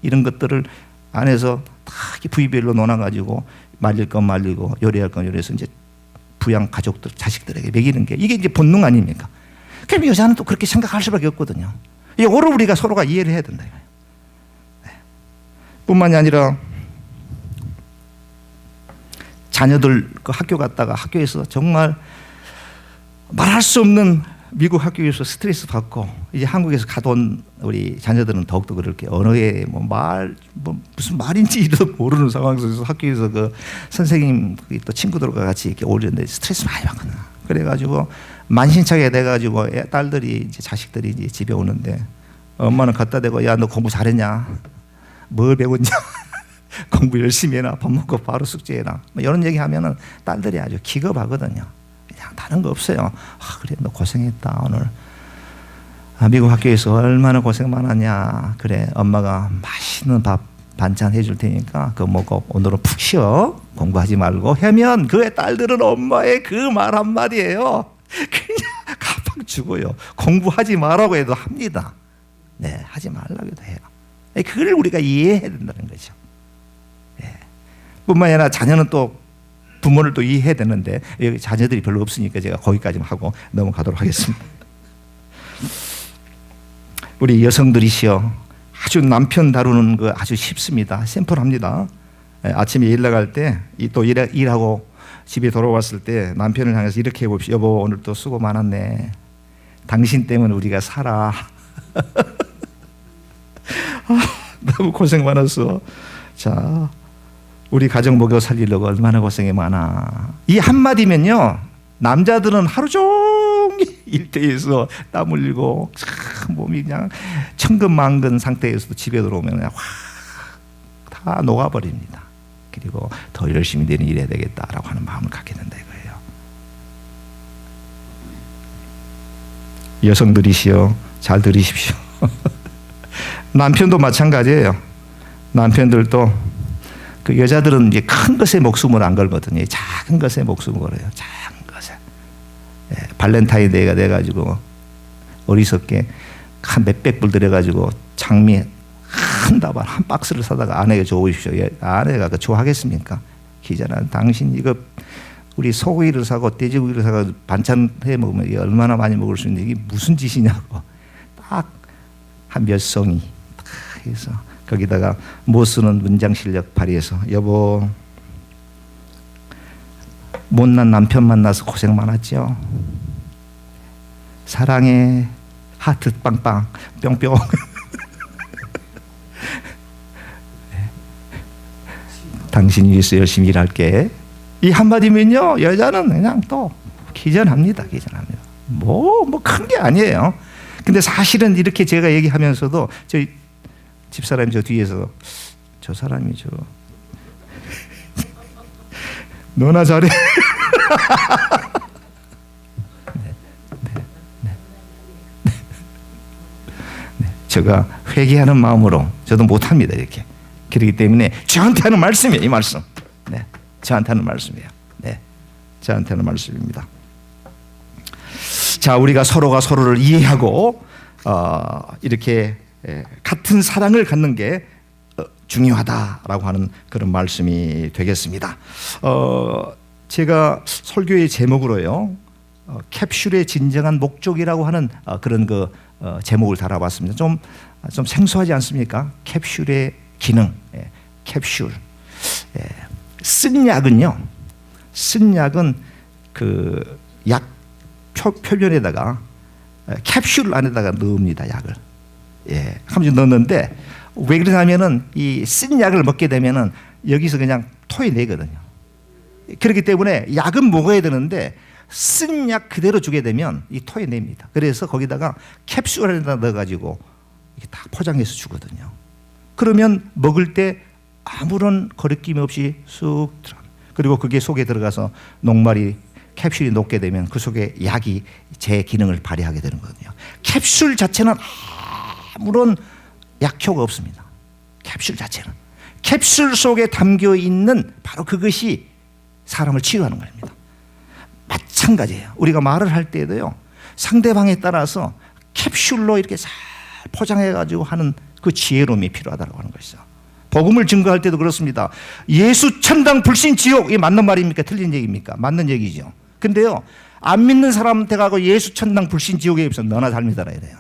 이런 것들을 안에서 다 부위별로 놓아가지고 말릴 건 말리고 요리할 건 요리해서 이제 부양 가족들, 자식들에게 먹이는 게 이게 이제 본능 아닙니까? 그럼 여자는 또 그렇게 생각할 수밖에 없거든요. 이거를 우리가 서로가 이해를 해야 된다. 네. 뿐만이 아니라 자녀들 그 학교 갔다가 학교에서 정말 말할 수 없는 미국 학교에서 스트레스 받고 이제 한국에서 가던 우리 자녀들은 더욱더 그렇게 언어에 무슨 말인지도 모르는 상황에서 학교에서 그 선생님 또 친구들과 같이 이렇게 오는데 스트레스 많이 받거든. 그래가지고 만신창이가 돼가지고 딸들이 이제 자식들이 이제 집에 오는데 엄마는 갖다 대고 야 너 공부 잘했냐? 뭘 배웠냐? 공부 열심히 해라. 밥 먹고 바로 숙제해라. 뭐 이런 얘기 하면은 딸들이 아주 기겁하거든요. 그냥 다른 거 없어요. 그래 너 고생했다 오늘. 미국 학교에서 얼마나 고생 많았냐. 그래 엄마가 맛있는 밥 반찬 해줄 테니까 그거 먹고 오늘은 푹 쉬어. 공부하지 말고 하면 그 딸들은 엄마의 그 말 한마디예요. 그냥 가방 주고요. 공부하지 말라고 해도 합니다. 네, 하지 말라고 해도 해요. 그걸 우리가 이해해야 된다는 거죠. 네. 뿐만 아니라 자녀는 또 부모를 또 이해해야 되는데 여기 자녀들이 별로 없으니까 제가 거기까지만 하고 넘어가도록 하겠습니다. 우리 여성들이시여 아주 남편 다루는 거 아주 쉽습니다. 심플합니다. 아침에 일 나갈 때 또 일하고 집에 돌아왔을 때 남편을 향해서 이렇게 해봅시다. 여보 오늘 또 수고 많았네. 당신 때문에 우리가 살아. 너무 고생 많았어. 자, 우리 가정 먹여 살리려고 얼마나 고생이 많아. 이 한마디면요 남자들은 하루 종일 일터에서 땀 흘리고 몸이 그냥 천근만근 상태에서도 집에 들어오면 그냥 다 녹아버립니다. 그리고 더 열심히 내는 일해야 되겠다라고 하는 마음을 갖게 된다 이거예요. 여성들이시여 잘 들으십시오. 남편도 마찬가지예요. 남편들도 그 여자들은 이제 큰 것에 목숨을 안 걸거든요. 작은 것에 목숨을 걸어요. 작은 것에. 발렌타인데이가 돼가지고 어리석게 한 몇백 불 들여가지고 장미 한 다발 한 박스를 사다가 아내가 줘보십시오. 아내가 그 좋아하겠습니까? 기자는 당신 이거 우리 소고기를 사고 돼지고기를 사고 반찬 해 먹으면 얼마나 많이 먹을 수 있는데 이게 무슨 짓이냐고 딱 한 몇 송이 딱 해서 거기다가 못 쓰는 문장 실력 발휘해서 여보 못난 남편 만나서 고생 많았죠. 사랑해 하트 빵빵 뿅뿅. 당신 위해서 열심히 일할게. 이 한마디면요 여자는 그냥 또 기전합니다. 기전합니다. 뭐 큰 게 아니에요. 근데 사실은 이렇게 제가 얘기하면서도 저희 집사람이 저 뒤에서 저 사람이 저 너나 잘해. 제가 회개하는 마음으로 저도 못합니다 이렇게. 그렇기 때문에 저한테 하는 말씀이에요 이 말씀. 네, 저한테 하는 말씀이에요. 네, 저한테 하는 말씀입니다. 자, 우리가 서로가 서로를 이해하고 이렇게 같은 사랑을 갖는 게 중요하다라고 하는 그런 말씀이 되겠습니다. 제가 설교의 제목으로요 캡슐의 진정한 목적이라고 하는 그런 그 제목을 달아봤습니다. 좀 생소하지 않습니까? 캡슐의 기능, 캡슐. 쓴 약은요, 쓴 약은 그 약 표면에다가 캡슐 안에다가 넣습니다. 약을. 한 번씩 넣는데 왜 그러냐면은 이 쓴 약을 먹게 되면은 여기서 그냥 토해내거든요. 그렇기 때문에 약은 먹어야 되는데 쓴 약 그대로 주게 되면 이 토해냅니다. 그래서 거기다가 캡슐 안에다 넣어가지고 이렇게 다 포장해서 주거든요. 그러면 먹을 때 아무런 거리낌 없이 쑥 들어. 그리고 그게 속에 들어가서 녹말이 캡슐이 녹게 되면 그 속에 약이 제 기능을 발휘하게 되는 거거든요. 캡슐 자체는 아무런 약효가 없습니다. 캡슐 자체는. 캡슐 속에 담겨 있는 바로 그것이 사람을 치유하는 겁니다. 마찬가지예요. 우리가 말을 할 때에도요 상대방에 따라서 캡슐로 이렇게 잘 포장해가지고 하는 그 지혜로움이 필요하다고 하는 것이죠. 복음을 증거할 때도 그렇습니다. 예수 천당 불신 지옥, 이게 맞는 말입니까? 틀린 얘기입니까? 맞는 얘기죠. 근데요, 안 믿는 사람한테 가고 예수 천당 불신 지옥에 입서 너나 잘 믿어라 이래요.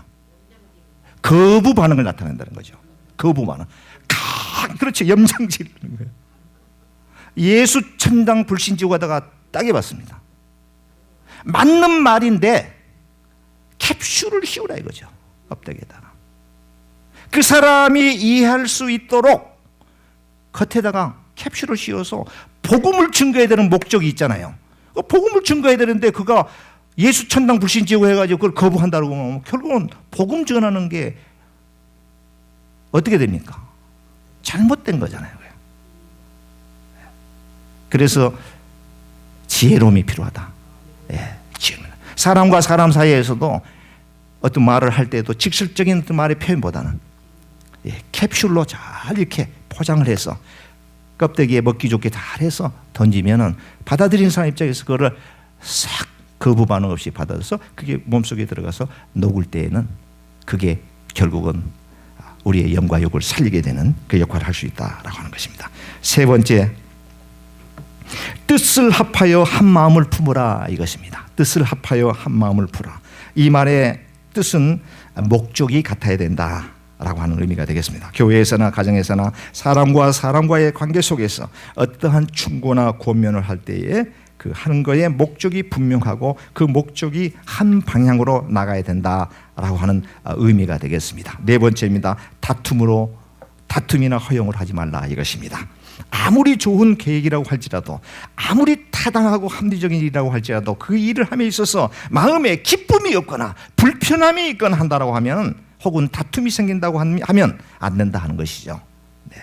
거부 반응을 나타낸다는 거죠. 거부 반응. 그렇죠. 염장질. 예수 천당 불신 지옥 하다가 딱 해봤습니다. 맞는 말인데 캡슐을 씌우라 이거죠. 껍데기에다가. 그 사람이 이해할 수 있도록 겉에다가 캡슐을 씌워서 복음을 증거해야 되는 목적이 있잖아요. 복음을 증거해야 되는데 그가 예수 천당 불신 지옥 해가지고 그걸 거부한다고 하면 결국은 복음 전하는 게 어떻게 됩니까? 잘못된 거잖아요. 그래서 지혜로움이 필요하다. 사람과 사람 사이에서도 어떤 말을 할 때도 직설적인 어떤 말의 표현보다는 캡슐로 잘 이렇게 포장을 해서 껍데기에 먹기 좋게 잘 해서 던지면은 받아들인 사람 입장에서 그거를 싹 거부 반응 없이 받아서 그게 몸속에 들어가서 녹을 때에는 그게 결국은 우리의 영과 욕을 살리게 되는 그 역할을 할 수 있다라고 하는 것입니다. 세 번째, 뜻을 합하여 한 마음을 품으라 이것입니다. 뜻을 합하여 한 마음을 품으라. 이 말의 뜻은 목적이 같아야 된다라고 하는 의미가 되겠습니다. 교회에서나 가정에서나 사람과 사람과의 관계 속에서 어떠한 충고나 권면을 할 때에 그 하는 거에 목적이 분명하고 그 목적이 한 방향으로 나가야 된다라고 하는 의미가 되겠습니다. 네 번째입니다. 다툼이나 허용을 하지 말라 이것입니다. 아무리 좋은 계획이라고 할지라도 아무리 타당하고 합리적인 일이라고 할지라도 그 일을 함에 있어서 마음에 기쁨이 없거나 불편함이 있거나 한다라고 하면 혹은 다툼이 생긴다고 하면 안 된다 하는 것이죠. 네.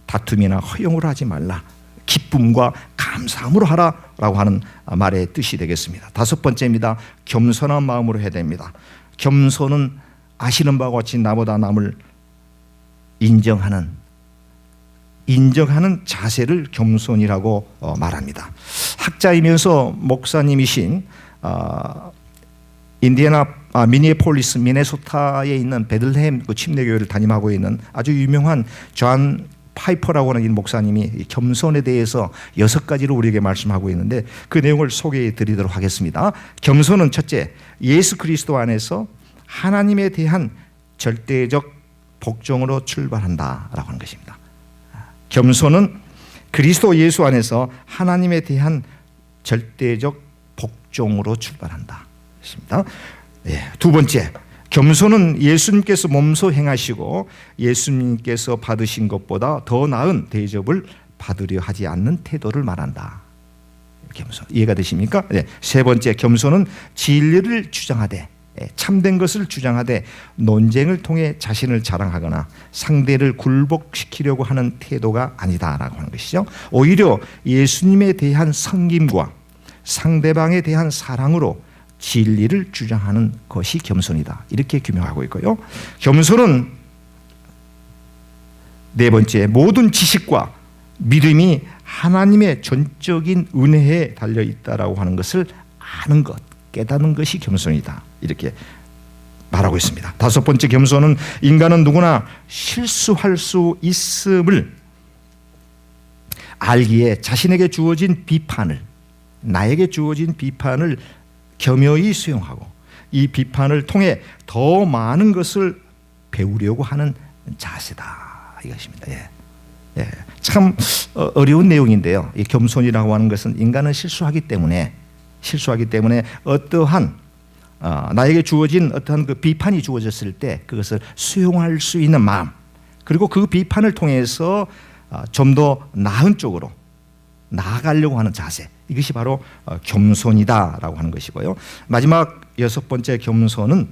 다툼이나 허용을 하지 말라. 기쁨과 감사함으로 하라라고 하는 말의 뜻이 되겠습니다. 다섯 번째입니다. 겸손한 마음으로 해야 됩니다. 겸손은 아시는 바와 같이 나보다 남을 인정하는 자세를 겸손이라고 말합니다. 학자이면서 목사님이신 미니애폴리스 미네소타에 있는 베들레헴 그 침례교회를 담임하고 있는 아주 유명한 존 파이퍼라고 하는 이 목사님이 겸손에 대해서 6가지로 우리에게 말씀하고 있는데 그 내용을 소개해 드리도록 하겠습니다. 겸손은 첫째, 예수 그리스도 안에서 하나님에 대한 절대적 복종으로 출발한다라고 하는 것입니다. 겸손은 그리스도 예수 안에서 하나님에 대한 절대적 복종으로 출발한다. 두 번째, 겸손은 예수님께서 몸소 행하시고 예수님께서 받으신 것보다 더 나은 대접을 받으려 하지 않는 태도를 말한다. 겸손. 이해가 되십니까? 세 번째, 겸손은 진리를 주장하되 참된 것을 주장하되 논쟁을 통해 자신을 자랑하거나 상대를 굴복시키려고 하는 태도가 아니다라고 하는 것이죠. 오히려 예수님에 대한 섬김과 상대방에 대한 사랑으로 진리를 주장하는 것이 겸손이다. 이렇게 규명하고 있고요. 겸손은 네 번째, 모든 지식과 믿음이 하나님의 전적인 은혜에 달려 있다라고 하는 것을 아는 것, 깨닫는 것이 겸손이다. 이렇게 말하고 있습니다. 다섯 번째, 겸손은 인간은 누구나 실수할 수 있음을 알기에 자신에게 주어진 비판을, 나에게 주어진 비판을 겸허히 수용하고 이 비판을 통해 더 많은 것을 배우려고 하는 자세다 이것입니다. 참 어려운 내용인데요. 이 겸손이라고 하는 것은 인간은 실수하기 때문에 어떠한 나에게 주어진 어떠한 그 비판이 주어졌을 때 그것을 수용할 수 있는 마음, 그리고 그 비판을 통해서 좀 더 나은 쪽으로 나아가려고 하는 자세, 이것이 바로 겸손이다라고 하는 것이고요. 마지막 여섯 번째, 겸손은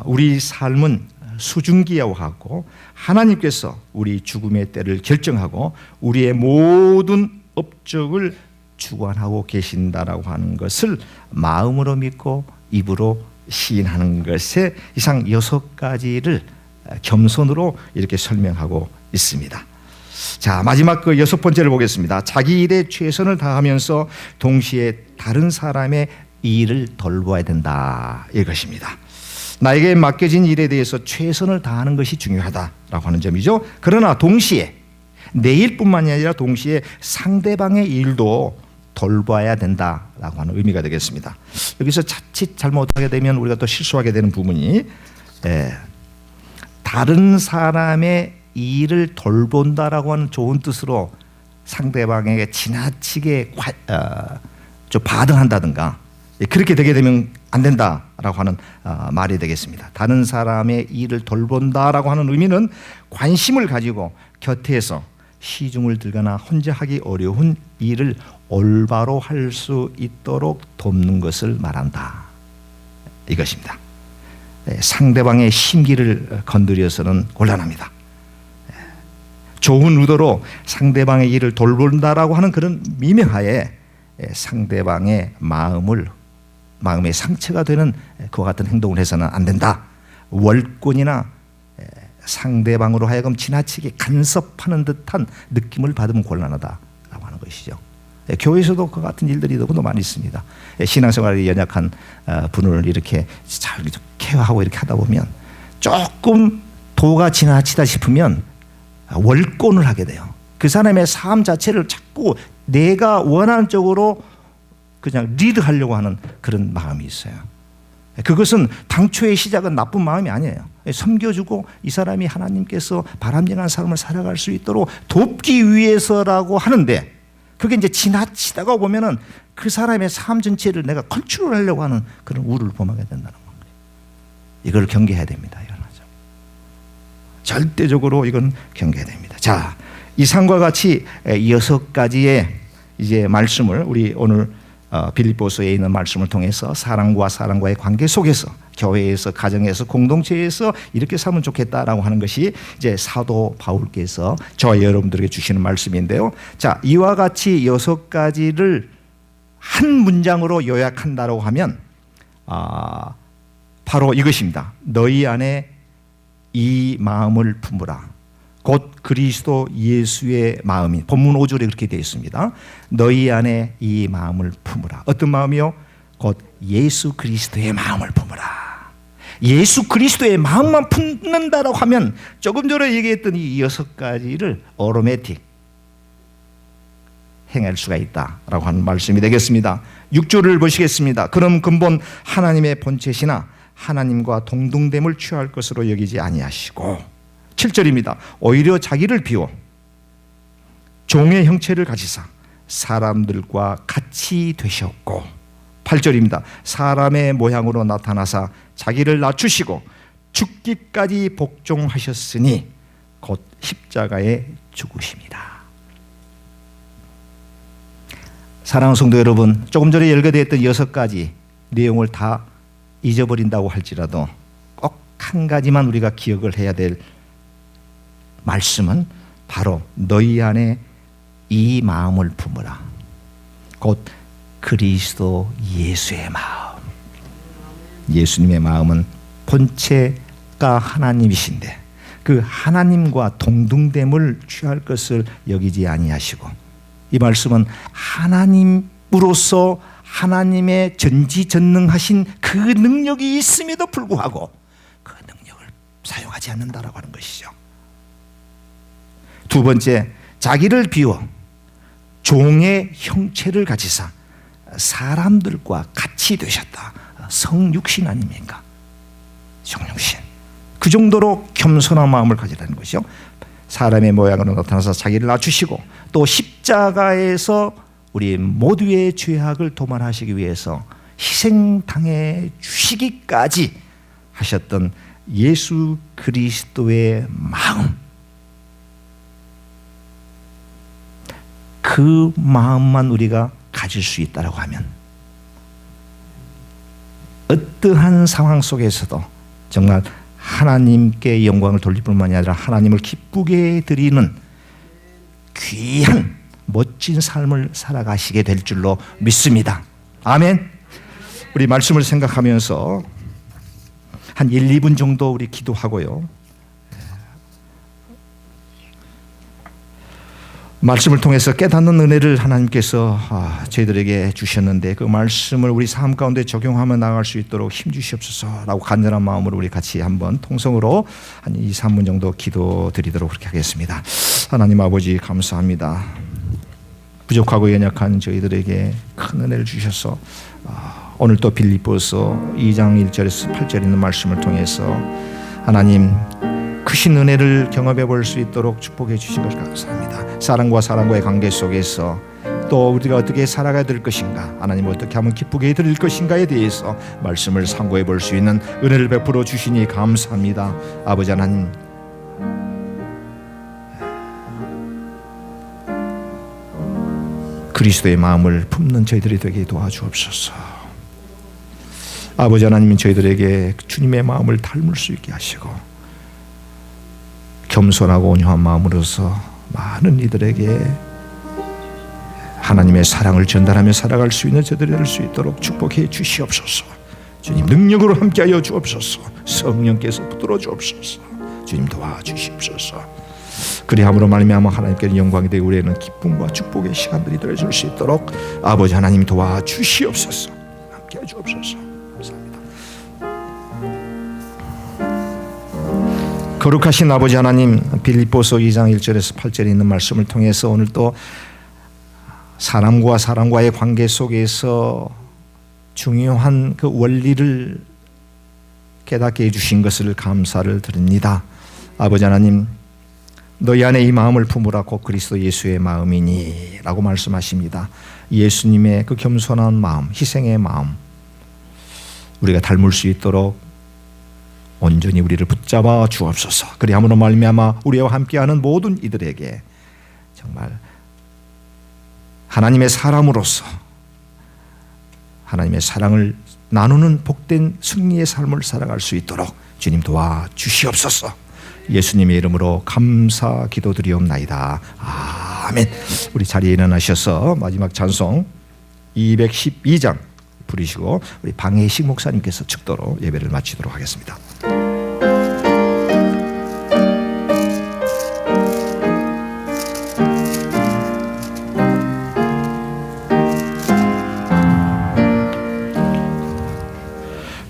우리 삶은 수증기하고 하나님께서 우리 죽음의 때를 결정하고 우리의 모든 업적을 주관하고 계신다라고 하는 것을 마음으로 믿고 입으로 시인하는 것에 이상 6가지를 겸손으로 이렇게 설명하고 있습니다. 자, 마지막 그 6번째를 보겠습니다. 자기 일에 최선을 다하면서 동시에 다른 사람의 일을 돌봐야 된다 이것입니다. 나에게 맡겨진 일에 대해서 최선을 다하는 것이 중요하다라고 하는 점이죠. 그러나 동시에 내 일뿐만이 아니라 동시에 상대방의 일도 돌봐야 된다라고 하는 의미가 되겠습니다. 여기서 자칫 잘못하게 되면 우리가 또 실수하게 되는 부분이 다른 사람의 일을 돌본다라고 하는 좋은 뜻으로 상대방에게 지나치게 좀 바등한다든가 그렇게 되게 되면 안 된다라고 하는 말이 되겠습니다. 다른 사람의 일을 돌본다라고 하는 의미는 관심을 가지고 곁에서 시중을 들거나 혼자 하기 어려운 일을 올바로 할 수 있도록 돕는 것을 말한다, 이것입니다. 상대방의 심기를 건드려서는 곤란합니다. 좋은 의도로 상대방의 일을 돌본다라고 하는 그런 미명하에 상대방의 마음의 상처가 되는 그와 같은 행동을 해서는 안 된다. 월권이나 상대방으로 하여금 지나치게 간섭하는 듯한 느낌을 받으면 곤란하다라고 하는 것이죠. 교회에서도 그 같은 일들이 너무도 많이 있습니다. 신앙생활에 연약한 분을 이렇게 잘 케어하고 이렇게 하다 보면 조금 도가 지나치다 싶으면 월권을 하게 돼요. 그 사람의 삶 자체를 자꾸 내가 원하는 쪽으로 그냥 리드하려고 하는 그런 마음이 있어요. 그것은 당초의 시작은 나쁜 마음이 아니에요. 섬겨주고 이 사람이 하나님께서 바람직한 삶을 살아갈 수 있도록 돕기 위해서라고 하는데, 그게 이제 지나치다가 보면은 그 사람의 삶 전체를 내가 컨트롤하려고 하는 그런 우를 범하게 된다는 거예요. 이걸 경계해야 됩니다. 이건 절대적으로 이건 경계해야 됩니다. 자, 이상과 같이 6가지의 이제 말씀을 우리 오늘 빌립보서에 있는 말씀을 통해서 사랑과 사랑과의 관계 속에서 교회에서, 가정에서, 공동체에서 이렇게 살면 좋겠다라고 하는 것이 이제 사도 바울께서 저와 여러분들에게 주시는 말씀인데요. 자, 이와 같이 6가지를 한 문장으로 요약한다고 하면 바로 이것입니다. 너희 안에 이 마음을 품으라. 곧 그리스도 예수의 마음이, 본문 5절에 그렇게 되어 있습니다. 너희 안에 이 마음을 품으라. 어떤 마음이요? 곧 예수 그리스도의 마음을 품으라. 예수 그리스도의 마음만 품는다라고 하면 조금 전에 얘기했던 이 6가지를 오토매틱 행할 수가 있다라고 하는 말씀이 되겠습니다. 6절을 보시겠습니다. 그럼 근본 하나님의 본체시나 하나님과 동등됨을 취할 것으로 여기지 아니하시고, 7절입니다. 오히려 자기를 비워 종의 형체를 가지사 사람들과 같이 되셨고, 8절입니다. 사람의 모양으로 나타나사 자기를 낮추시고 죽기까지 복종하셨으니 곧 십자가에 죽으십니다. 사랑하는 성도 여러분, 조금 전에 열거되었던 6가지 내용을 다 잊어버린다고 할지라도 꼭 한 가지만 우리가 기억을 해야 될 말씀은 바로 너희 안에 이 마음을 품으라. 곧 그리스도 예수의 마음. 예수님의 마음은 본체가 하나님이신데 그 하나님과 동등됨을 취할 것을 여기지 아니하시고, 이 말씀은 하나님으로서 하나님의 전지전능하신 그 능력이 있음에도 불구하고 그 능력을 사용하지 않는다라고 하는 것이죠. 두 번째, 자기를 비워 종의 형체를 가지사 사람들과 같이 되셨다. 성육신 아닙니까? 성육신. 그 정도로 겸손한 마음을 가지라는 것이죠. 사람의 모양으로 나타나서 자기를 낮추시고 또 십자가에서 우리 모두의 죄악을 도말하시기 위해서 희생당해 주시기까지 하셨던 예수 그리스도의 마음, 그 마음만 우리가 가질 수 있다고 하면 어떠한 상황 속에서도 정말 하나님께 영광을 돌릴 뿐만이 아니라 하나님을 기쁘게 드리는 귀한 멋진 삶을 살아가시게 될 줄로 믿습니다. 아멘. 우리 말씀을 생각하면서 한 1, 2분 정도 우리 기도하고요. 말씀을 통해서 깨닫는 은혜를 하나님께서 저희들에게 주셨는데 그 말씀을 우리 삶 가운데 적용하며 나아갈 수 있도록 힘주시옵소서라고 간절한 마음으로 우리 같이 한번 통성으로 한 2, 3분 정도 기도 드리도록 그렇게 하겠습니다. 하나님 아버지 감사합니다. 부족하고 연약한 저희들에게 큰 은혜를 주셔서 오늘 또 빌립보서 2장 1절에서 8절 있는 말씀을 통해서 하나님 크신 은혜를 경험해 볼 수 있도록 축복해 주신 것 감사합니다. 사람과 사람과의 관계 속에서 또 우리가 어떻게 살아가야 될 것인가, 하나님 어떻게 하면 기쁘게 드릴 것인가에 대해서 말씀을 상고해 볼 수 있는 은혜를 베풀어 주시니 감사합니다. 아버지 하나님, 그리스도의 마음을 품는 저희들이 되게 도와주옵소서. 아버지 하나님, 저희들에게 주님의 마음을 닮을 수 있게 하시고 겸손하고 온유한 마음으로서 많은 이들에게 하나님의 사랑을 전달하며 살아갈 수 있는 저들이 될 수 있도록 축복해 주시옵소서. 주님 능력으로 함께하여 주옵소서. 성령께서 붙들어 주옵소서. 주님 도와주시옵소서. 그리함으로 말미암아 하나님께는 영광이 되고 우리에는 기쁨과 축복의 시간들이 되어줄 수 있도록 아버지 하나님 도와주시옵소서. 함께해 주옵소서. 감사합니다. 거룩하신 아버지 하나님, 빌립보서 2장 1절에서 8절에 있는 말씀을 통해서 오늘 또 사람과 사람과의 관계 속에서 중요한 그 원리를 깨닫게 해주신 것을 감사를 드립니다. 아버지 하나님, 너희 안에 이 마음을 품으라 곧 그리스도 예수의 마음이니 라고 말씀하십니다. 예수님의 그 겸손한 마음, 희생의 마음, 우리가 닮을 수 있도록 온전히 우리를 붙잡아 주옵소서. 그리함으로 말미암아 우리와 함께하는 모든 이들에게 정말 하나님의 사람으로서 하나님의 사랑을 나누는 복된 승리의 삶을 살아갈 수 있도록 주님 도와주시옵소서. 예수님의 이름으로 감사 기도드리옵나이다. 아멘. 우리 자리에 일어나셔서 마지막 찬송 212장 부르시고 우리 방혜식 목사님께서 축도로 예배를 마치도록 하겠습니다.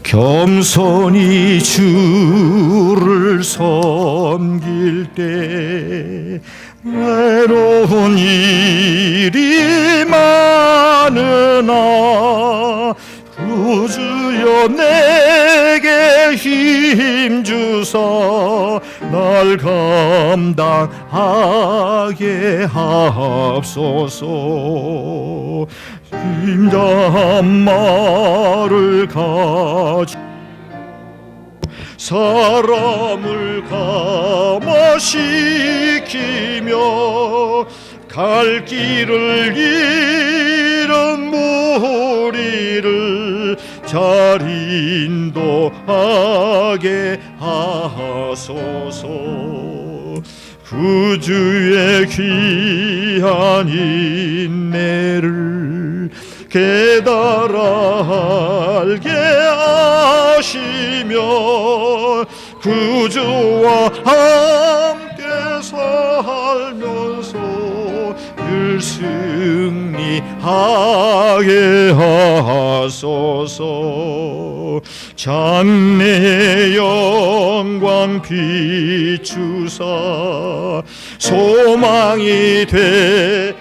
겸손히 주를 섬길 때 외로운 일이 많으나 구주여 내게 힘주사 날 감당하게 하옵소서. 힘자한 말을 가지고 사람을 감화시키며 갈 길을 잃은 무리를 잘 인도하게 하소서. 구주의 귀한 인내를 깨달아 알게 하시며 구주와 함께 살면서 늘 승리하게 하소서. 장래의 영광 비추사 소망이 되게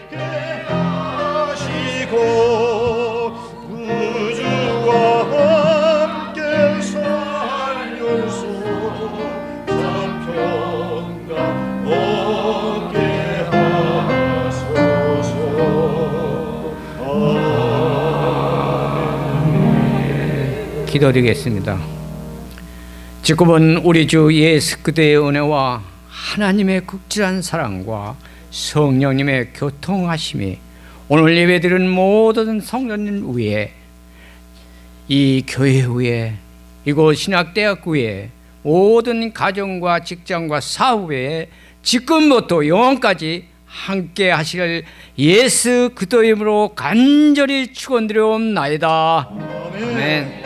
하시고 구주와 함께 살면서 참평강 얻게 하소서. 기도드리겠습니다. 지금은 우리 주 예수 그리스도의 은혜와 하나님의 극진한 사랑과 성령님의 교통하심이 오늘 예배드린 모든 성도님 위에, 이 교회 위에, 이곳 신학대학 위에, 모든 가정과 직장과 사업에 지금부터 영원까지 함께 하실 예수 그리스도 이름으로 간절히 축원드리옵나이다. 아멘.